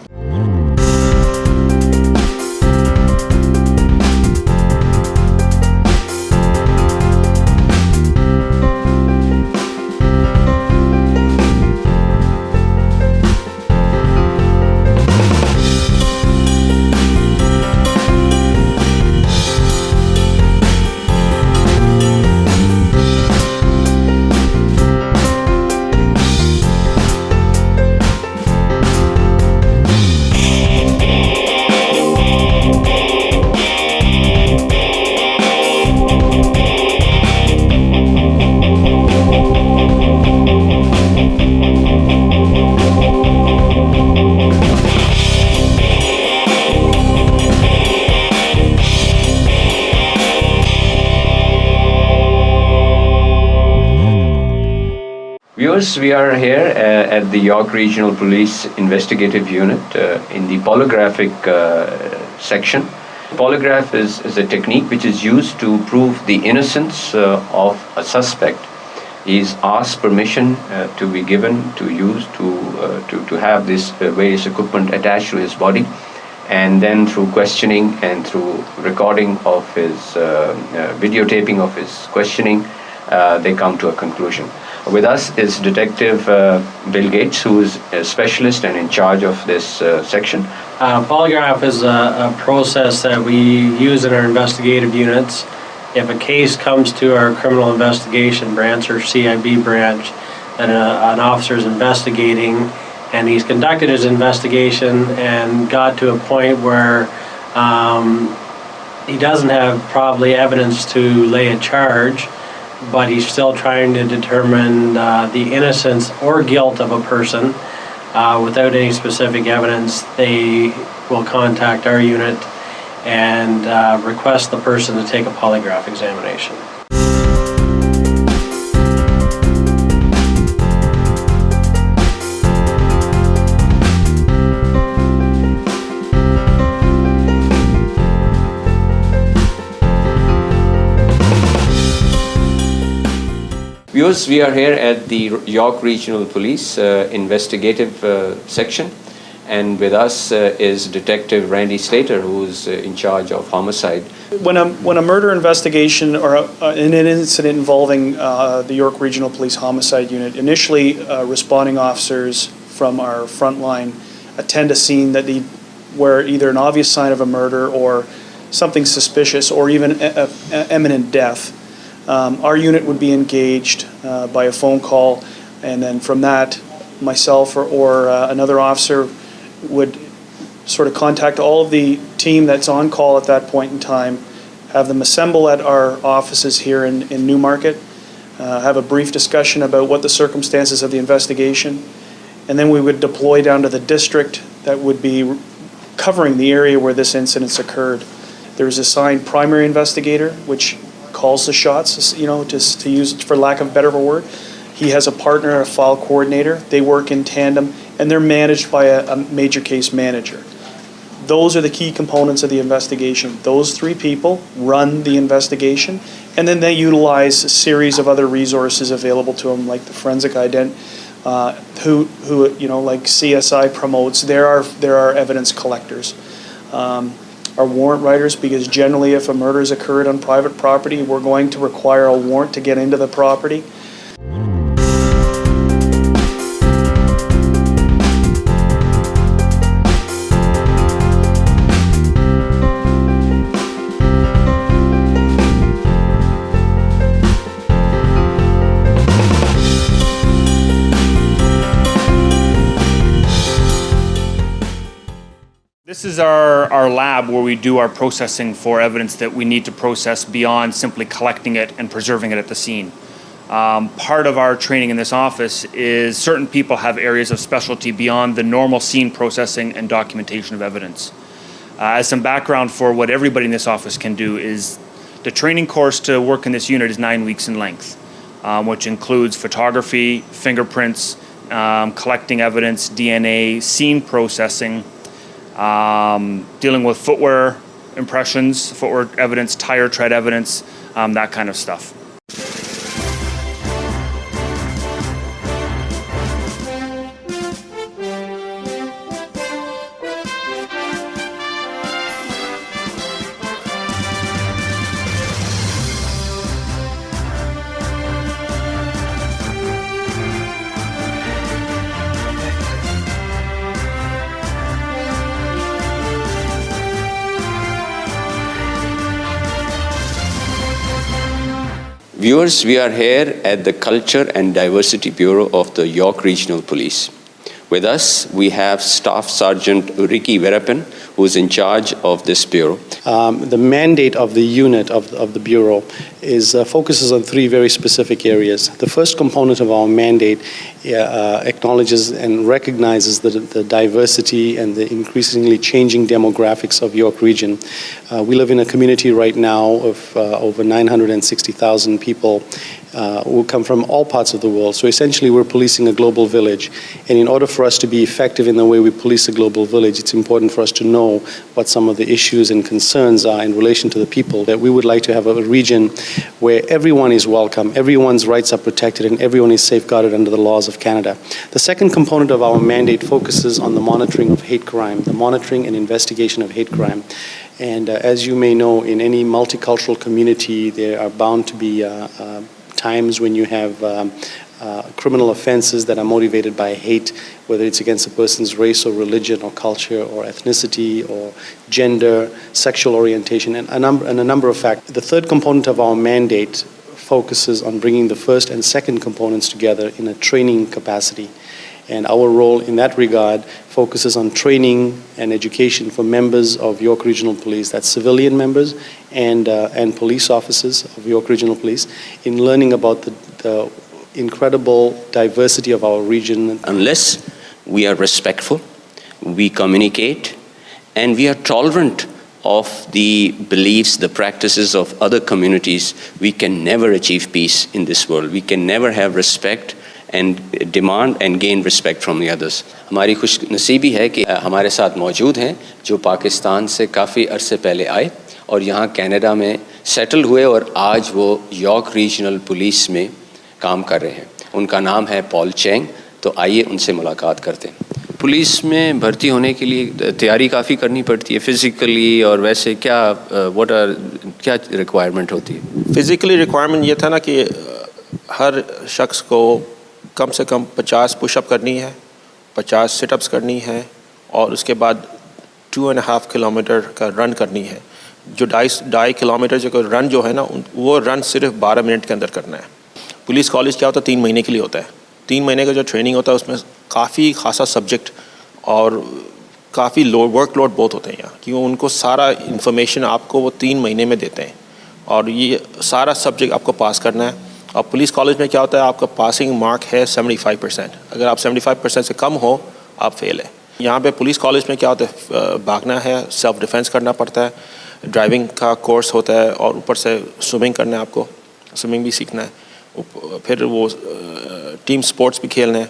A: Viewers, we are here at the York Regional Police Investigative Unit in the polygraphic section. Polygraph is a technique which is used to prove the innocence of a suspect. He is asked permission to be given to use to have this various equipment attached to his body, and then through questioning and through recording of his videotaping of his questioning, they come to a conclusion. With us is Detective Bill Gates, who is a specialist and in charge of this section.
E: Polygraph is a process that we use in our investigative units. If a case comes to our criminal investigation branch or CIB branch that an officer is investigating, and he's conducted his investigation and got to a point where he doesn't have probably evidence to lay a charge, but he's still trying to determine the innocence or guilt of a person without any specific evidence, they will contact our unit and request the person to take a polygraph examination.
A: Viewers, we are here at the York Regional Police investigative section, and with us is Detective Randy Slater, who is in charge of homicide.
W: When a murder investigation or an incident involving the York Regional Police Homicide Unit, initially responding officers from our front line attend a scene where either an obvious sign of a murder or something suspicious or even imminent death. Our unit would be engaged by a phone call, and then from that, myself or another officer would sort of contact all of the team that's on call at that point in time, have them assemble at our offices here in Newmarket, have a brief discussion about what the circumstances of the investigation, and then we would deploy down to the district that would be covering the area where this incident occurred. There's assigned primary investigator, which calls the shots, just to use, for lack of a better word. He has a partner, a file coordinator. They work in tandem, and they're managed by a major case manager. Those are the key components of the investigation. Those three people run the investigation, and then they utilize a series of other resources available to them, like the forensic ident, who like CSI promotes. There are evidence collectors. Our warrant writers, because generally if a murder has occurred on private property, we're going to require a warrant to get into the property.
C: This is our lab where we do our processing for evidence that we need to process beyond simply collecting it and preserving it at the scene. Part of our training in this office is certain people have areas of specialty beyond the normal scene processing and documentation of evidence. As some background for what everybody in this office can do is the training course to work in this unit is 9 weeks in length, which includes photography, fingerprints, collecting evidence, DNA, scene processing, dealing with footwear impressions, footwear evidence, tire tread evidence, that kind of stuff.
A: Viewers, we are here at the Culture and Diversity Bureau of the York Regional Police. With us, we have Staff Sergeant Ricky Verapin, who is in charge of this bureau.
G: The mandate of the unit of the bureau is focuses on three very specific areas. The first component of our mandate acknowledges and recognizes the diversity and the increasingly changing demographics of York Region. We live in a community right now of over 960,000 people who come from all parts of the world. So essentially we're policing a global village. And in order for us to be effective in the way we police a global village, it's important for us to know what some of the issues and concerns are in relation to the people. That we would like to have a region where everyone is welcome, everyone's rights are protected, and everyone is safeguarded under the laws of Canada. The second component of our mandate focuses on the monitoring of hate crime, the monitoring and investigation of hate crime. And as you may know, in any multicultural community, there are bound to be times when you have criminal offenses that are motivated by hate, whether it's against a person's race or religion or culture or ethnicity or gender, sexual orientation, and a number of factors. The third component of our mandate focuses on bringing the first and second components together in a training capacity. And our role in that regard focuses on training and education for members of York Regional Police, that's civilian members and police officers of York Regional Police, in learning about the incredible diversity of our region.
A: Unless we are respectful, we communicate, and we are tolerant of the beliefs, the practices of other communities, we can never achieve peace in this world. We can never have respect and demand and gain respect from the others. हमारी खुश नसीबी है कि हमारे साथ मौजूद हैं जो पाकिस्तान से काफ़ी अरसे पहले आए और यहाँ कनाडा में सेटल हुए और आज वो यॉर्क रीजनल पुलिस में काम कर रहे हैं. उनका नाम है पॉल चैंग. तो आइए उनसे मुलाकात करते हैं. पुलिस में भर्ती होने के लिए तैयारी काफ़ी करनी पड़ती है फिज़िकली, और वैसे क्या रिक्वायरमेंट होती है?
H: फिज़िकली रिक्वायरमेंट ये था ना कि हर शख्स को कम से कम 50 पुशअप करनी है, 50 सिटअप्स करनी है और उसके बाद 2.5 किलोमीटर का रन करनी है. जो 2.5 किलोमीटर जो रन जो है ना, वो रन सिर्फ 12 मिनट के अंदर करना है. पुलिस कॉलेज क्या होता है, 3 महीने के लिए होता है. 3 महीने का जो ट्रेनिंग होता है उसमें काफ़ी खासा सब्जेक्ट और काफ़ी वर्कलोड बहुत होते हैं यहाँ, क्योंकि उनको सारा इन्फॉर्मेशन आपको वो 3 महीने में देते हैं और ये सारा सब्जेक्ट आपको पास करना है. और पुलिस कॉलेज में क्या होता है, आपका पासिंग मार्क है 75%. अगर आप 75% से कम हो, आप फेल है. यहाँ पे पुलिस कॉलेज में क्या होता है, भागना है, सेल्फ डिफेंस करना पड़ता है, ड्राइविंग का कोर्स होता है और ऊपर से स्विमिंग करना है, आपको स्विमिंग भी सीखना है. फिर वो टीम स्पोर्ट्स भी खेलना है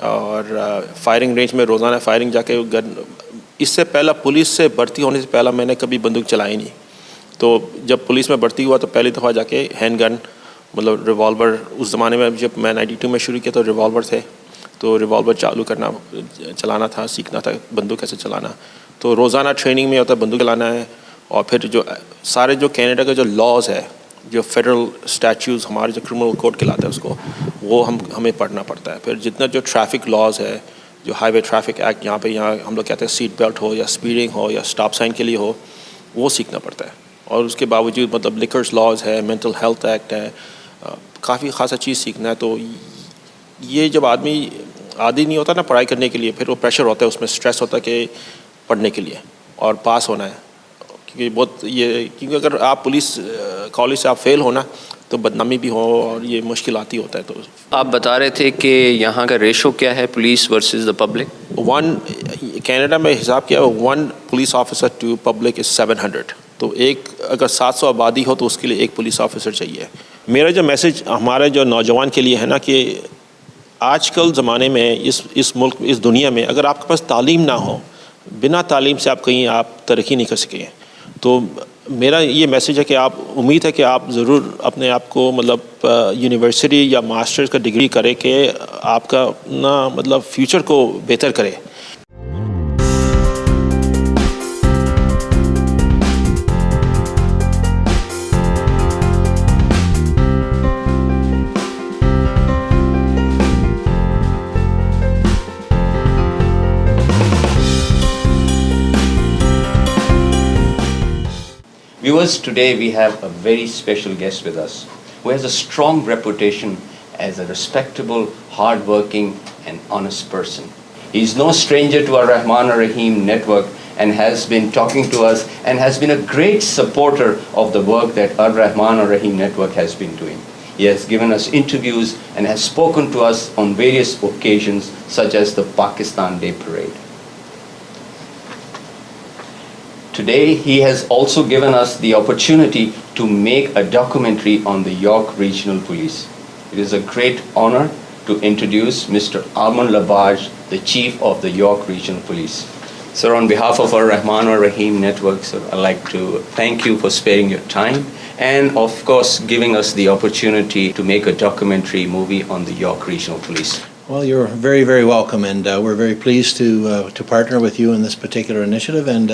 H: और फायरिंग रेंज में रोज़ाना फायरिंग जाके गन. इससे पहला पुलिस से भर्ती होने से पहला मैंने कभी बंदूक चलाई नहीं. तो जब पुलिस में भर्ती हुआ तो पहली दफ़ा जाके हैंड गन, मतलब रिवॉल्वर, उस ज़माने में जब मैं 92 में शुरू किया तो रिवॉल्वर थे, तो रिवॉल्वर चलाना था, सीखना था बंदूक कैसे चलाना. तो रोज़ाना ट्रेनिंग में होता है बंदूक चलाना है. और फिर जो सारे जो कनाडा के जो लॉज है, जो फेडरल स्टैट्यूज़ हमारे जो क्रिमिनल कोड कहलाता है उसको, वो हमें पढ़ना पड़ता है. फिर जितना जो ट्रैफिक लॉज है, जो हाईवे ट्रैफिक एक्ट, यहाँ हम लोग कहते हैं सीट बेल्ट हो या स्पीडिंग हो या स्टॉप साइन के लिए हो, वो सीखना पड़ता है. और उसके बावजूद मतलब लिकर्स लॉज है, मेंटल हेल्थ एक्ट है, काफ़ी खासा चीज़ सीखना है. तो ये जब आदमी आदी नहीं होता ना पढ़ाई करने के लिए, फिर वो प्रेशर होता है, उसमें स्ट्रेस होता है कि पढ़ने के लिए. और पास होना है, क्योंकि अगर आप पुलिस कॉलेज से आप फेल होना तो बदनामी भी हो और ये मुश्किल आती होता है। तो
A: आप बता रहे थे कि यहाँ का रेशो क्या है police versus the public?
H: Canada में हिसाब किया 1 police officer to public is 700। तो एक अगर 700 आबादी हो तो उसके लिए एक पुलिस ऑफिसर चाहिए। मेरा जो मैसेज हमारे जो नौजवान के लिए है ना कि आजकल ज़माने में इस मुल्क इस दुनिया में अगर आपके पास तालीम ना हो, बिना तालीम से आप कहीं आप तरक्की नहीं कर सकें। तो मेरा ये मैसेज है कि आप उम्मीद है कि आप ज़रूर अपने आप को मतलब यूनिवर्सिटी या मास्टर्स का डिग्री करें कि आपका ना मतलब फ्यूचर को बेहतर करे।
A: Viewers, today we have a very special guest with us who has a strong reputation as a respectable, hard-working and honest person. He is no stranger to our Arrahman Arraheem network and has been talking to us and has been a great supporter of the work that Arrahman Arraheem network has been doing. He has given us interviews and has spoken to us on various occasions such as the Pakistan Day Parade. Today, he has also given us the opportunity to make a documentary on the York Regional Police. It is a great honor to introduce Mr. Arman Labaj, the Chief of the York Regional Police. Sir, on behalf of our Arrahman Arraheem network, sir, I'd like to thank you for sparing your time and, of course, giving us the opportunity to make a documentary movie on the York Regional Police.
I: Well, you're very, very welcome, and we're very pleased to partner with you in this particular initiative, and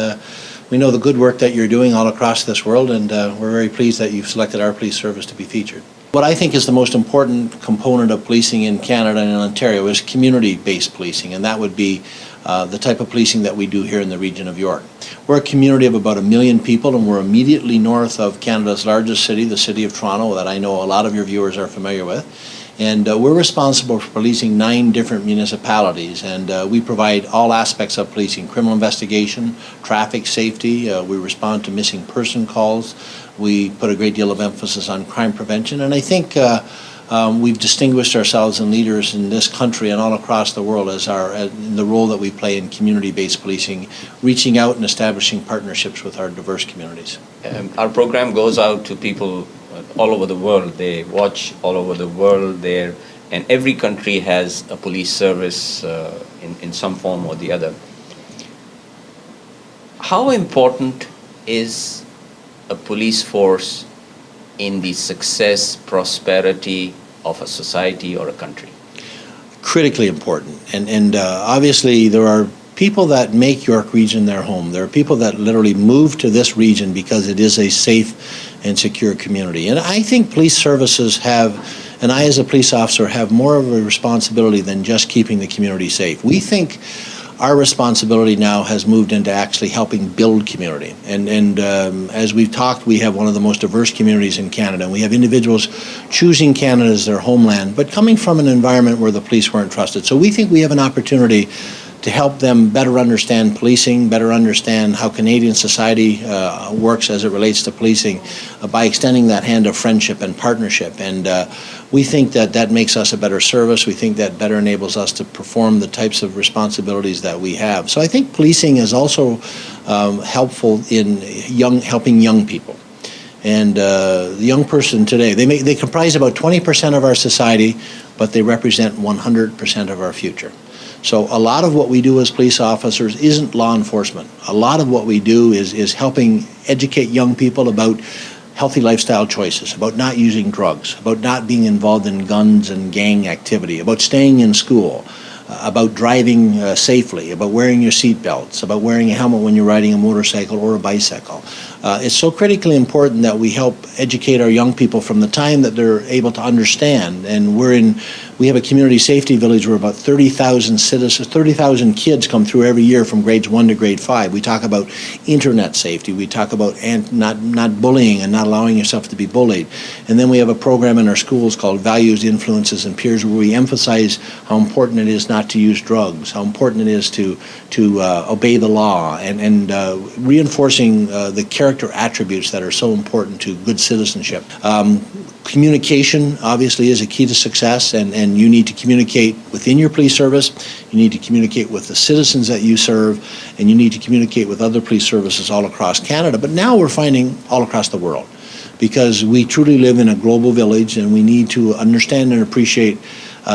I: we know the good work that you're doing all across this world, and we're very pleased that you've selected our police service to be featured. What I think is the most important component of policing in Canada and in Ontario is community-based policing, and that would be the type of policing that we do here in the region of York. We're a community of about 1 million people, and we're immediately north of Canada's largest city, the city of Toronto, that I know a lot of your viewers are familiar with. And we're responsible for policing 9 different municipalities, and we provide all aspects of policing: criminal investigation, traffic safety, we respond to missing person calls, we put a great deal of emphasis on crime prevention, and I think we've distinguished ourselves in leaders in this country and all across the world in the role that we play in community-based policing, reaching out and establishing partnerships with our diverse communities.
A: Our program goes out to people all over the world. They watch all over the world there, and every country has a police service in some form or the other. How important is a police force in the success, prosperity of a society or a country?
I: Critically important, and obviously there are people that make York Region their home. There are people that literally move to this region because it is a safe and secure community. And I think police services have, and I as a police officer have more of a responsibility than just keeping the community safe. We think our responsibility now has moved into actually helping build community. And as we've talked, we have one of the most diverse communities in Canada. And we have individuals choosing Canada as their homeland, but coming from an environment where the police weren't trusted. So we think we have an opportunity to help them better understand policing, better understand how Canadian society works as it relates to policing by extending that hand of friendship and partnership. And we think that that makes us a better service. We think that better enables us to perform the types of responsibilities that we have. So I think policing is also helpful in helping young people. And the young person today, they comprise about 20% of our society, but they represent 100% of our future. So a lot of what we do as police officers isn't law enforcement. A lot of what we do is helping educate young people about healthy lifestyle choices, about not using drugs, about not being involved in guns and gang activity, about staying in school, about driving safely, about wearing your seat belts, about wearing a helmet when you're riding a motorcycle or a bicycle, It's so critically important that we help educate our young people from the time that they're able to understand. And we have a community safety village where about 30,000 citizens, 30,000 kids come through every year from grades 1 to grade 5. We talk about internet safety. We talk about not bullying and not allowing yourself to be bullied. And then we have a program in our schools called Values, Influences, and Peers, where we emphasize how important it is not to use drugs, how important it is to obey the law, and reinforcing the character attributes that are so important to good citizenship. Communication obviously is a key to success, and you need to communicate within your police service, you need to communicate with the citizens that you serve, and you need to communicate with other police services all across Canada. But now we're finding all across the world, because we truly live in a global village, and we need to understand and appreciate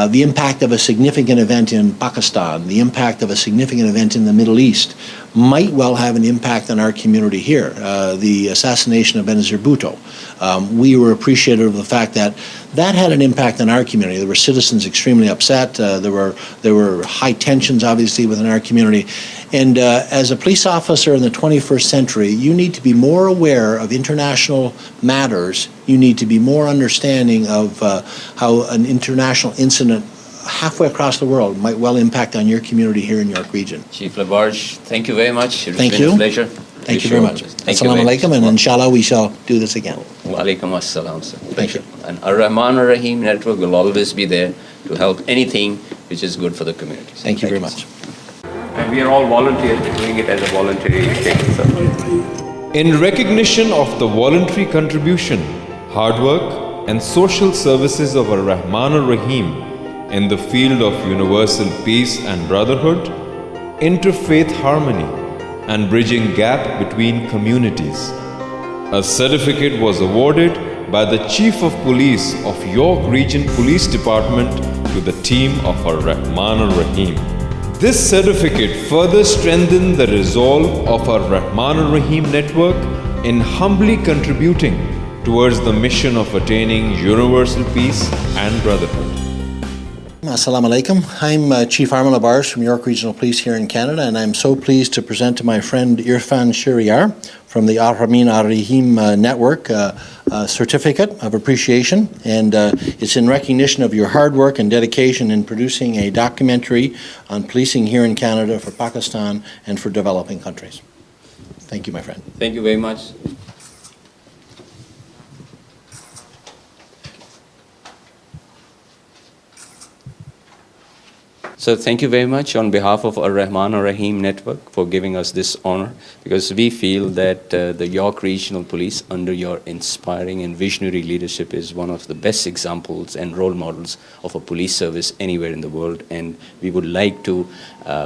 I: the impact of a significant event in Pakistan, the impact of a significant event in the Middle East might well have an impact on our community here. The assassination of Benazir Bhutto. We were appreciative of the fact that that had an impact on our community. There were citizens extremely upset. There were high tensions, obviously, within our community. And as a police officer in the 21st century, you need to be more aware of international matters. You need to be more understanding of how an international incident halfway across the world might well impact on your community here in York Region.
A: Chief Labarge, thank you very much. It's
I: Thank
A: been
I: you.
A: a pleasure.
I: Thank you very much. Assalamu alaikum, and inshallah we shall do this again.
A: Wa alaikum assalam, sir.
I: Thank you.
A: And Arrahman Arraheem network will always be there to help anything which is good for the community.
I: Thank you very much.
A: And we are all volunteers doing it as a voluntary thing, sir.
J: In recognition of the voluntary contribution, hard work, and social services of Arrahman Arraheem in the field of universal peace and brotherhood, interfaith harmony, and bridging gap between communities, a certificate was awarded by the Chief of Police of York Region Police Department to the team of Arrahman Arraheem. This certificate further strengthened the resolve of Arrahman Arraheem network in humbly contributing towards the mission of attaining universal peace and brotherhood.
I: Assalamu alaikum. I'm Chief Arrahman Labarge from York Regional Police here in Canada, and I'm so pleased to present to my friend Irfan Shiriyar from the Arrahman Arraheem network a certificate of appreciation, and it's in recognition of your hard work and dedication in producing a documentary on policing here in Canada for Pakistan and for developing countries. Thank you, my friend.
A: Thank you very much. So thank you very much on behalf of Arrahman Arraheem network for giving us this honor, because we feel that the York Regional Police, under your inspiring and visionary leadership, is one of the best examples and role models of a police service anywhere in the world. And we would like to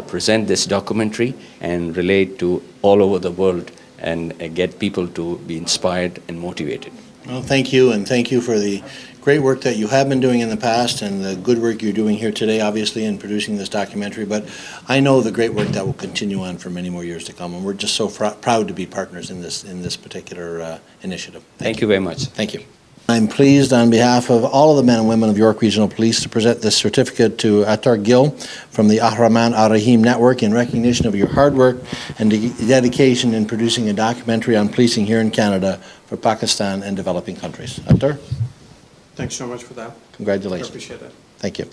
A: present this documentary and relate to all over the world and get people to be inspired and motivated.
I: Well, thank you, and thank you for the great work that you have been doing in the past and the good work you're doing here today, obviously, in producing this documentary. But I know the great work that will continue on for many more years to come, and we're just so proud to be partners in this particular initiative.
A: Thank you very much.
I: Thank you. I'm pleased on behalf of all of the men and women of York Regional Police to present this certificate to Attar Gill from the Arrahman Arraheem Network in recognition of your hard work and dedication in producing a documentary on policing here in Canada for Pakistan and developing countries. Attar?
K: Thanks so much for that.
I: Congratulations.
K: I appreciate that.
I: Thank you.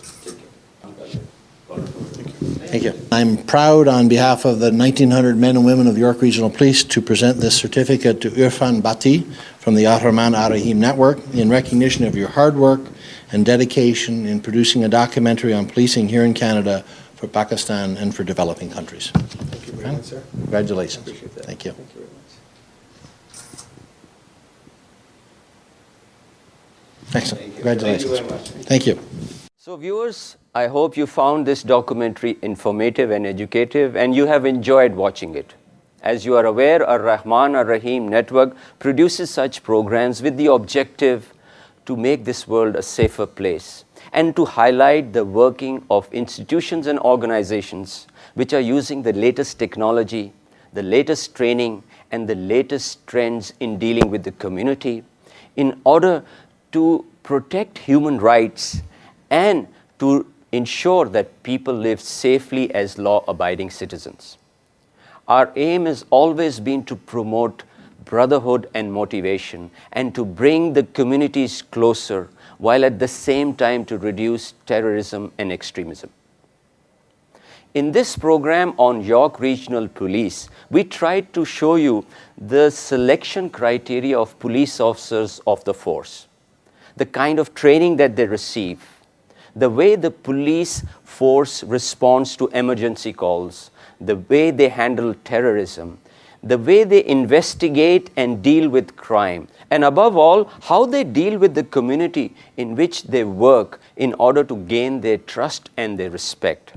I: Thank you. I'm proud on behalf of the 1,900 men and women of York Regional Police to present this certificate to Irfan Bhatti from the Arrahman Arraheem Network in recognition of your hard work and dedication in producing a documentary on policing here in Canada for Pakistan and for developing countries.
K: Thank you very much, sir.
I: Congratulations. Thank you.
K: Thank you very much.
I: Excellent. Congratulations. Thank you.
A: So viewers, I hope you found this documentary informative and educative, and you have enjoyed watching it. As you are aware, Arrahman Arraheem network produces such programs with the objective to make this world a safer place and to highlight the working of institutions and organizations which are using the latest technology, the latest training, and the latest trends in dealing with the community in order to protect human rights and to ensure that people live safely as law-abiding citizens. Our aim has always been to promote brotherhood and motivation, and to bring the communities closer, while at the same time to reduce terrorism and extremism. In this program on York Regional Police, we tried to show you the selection criteria of police officers of the force, the kind of training that they receive, the way the police force responds to emergency calls, the way they handle terrorism, the way they investigate and deal with crime, and above all, how they deal with the community in which they work in order to gain their trust and their respect.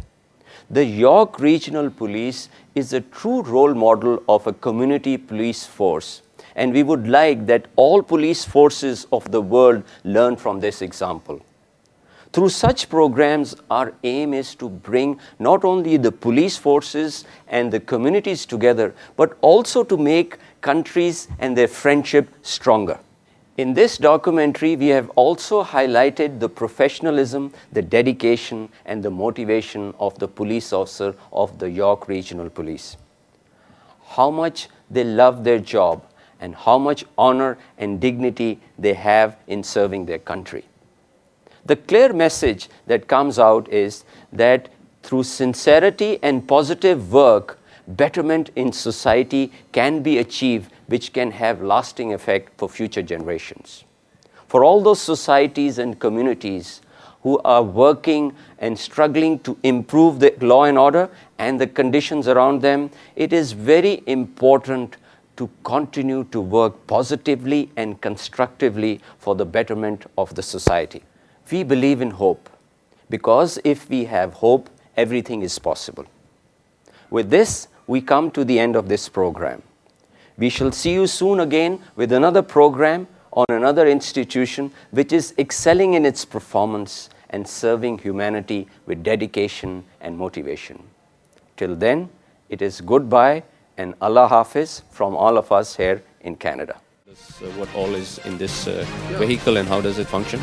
A: The York Regional Police is a true role model of a community police force, and we would like that all police forces of the world learn from this example. Through such programs, our aim is to bring not only the police forces and the communities together, but also to make countries and their friendship stronger. In this documentary, we have also highlighted the professionalism, the dedication, and the motivation of the police officer of the York Regional Police. How much they love their job and how much honor and dignity they have in serving their country. The clear message that comes out is that through sincerity and positive work, betterment in society can be achieved, which can have lasting effect for future generations. For all those societies and communities who are working and struggling to improve the law and order and the conditions around them, it is very important to continue to work positively and constructively for the betterment of the society. We believe in hope, because if we have hope, everything is possible. With this, we come to the end of this program. We shall see you soon again with another program on another institution which is excelling in its performance and serving humanity with dedication and motivation. Till then, it is goodbye and Allah Hafiz from all of us here in Canada. What all is in this vehicle and how does it function?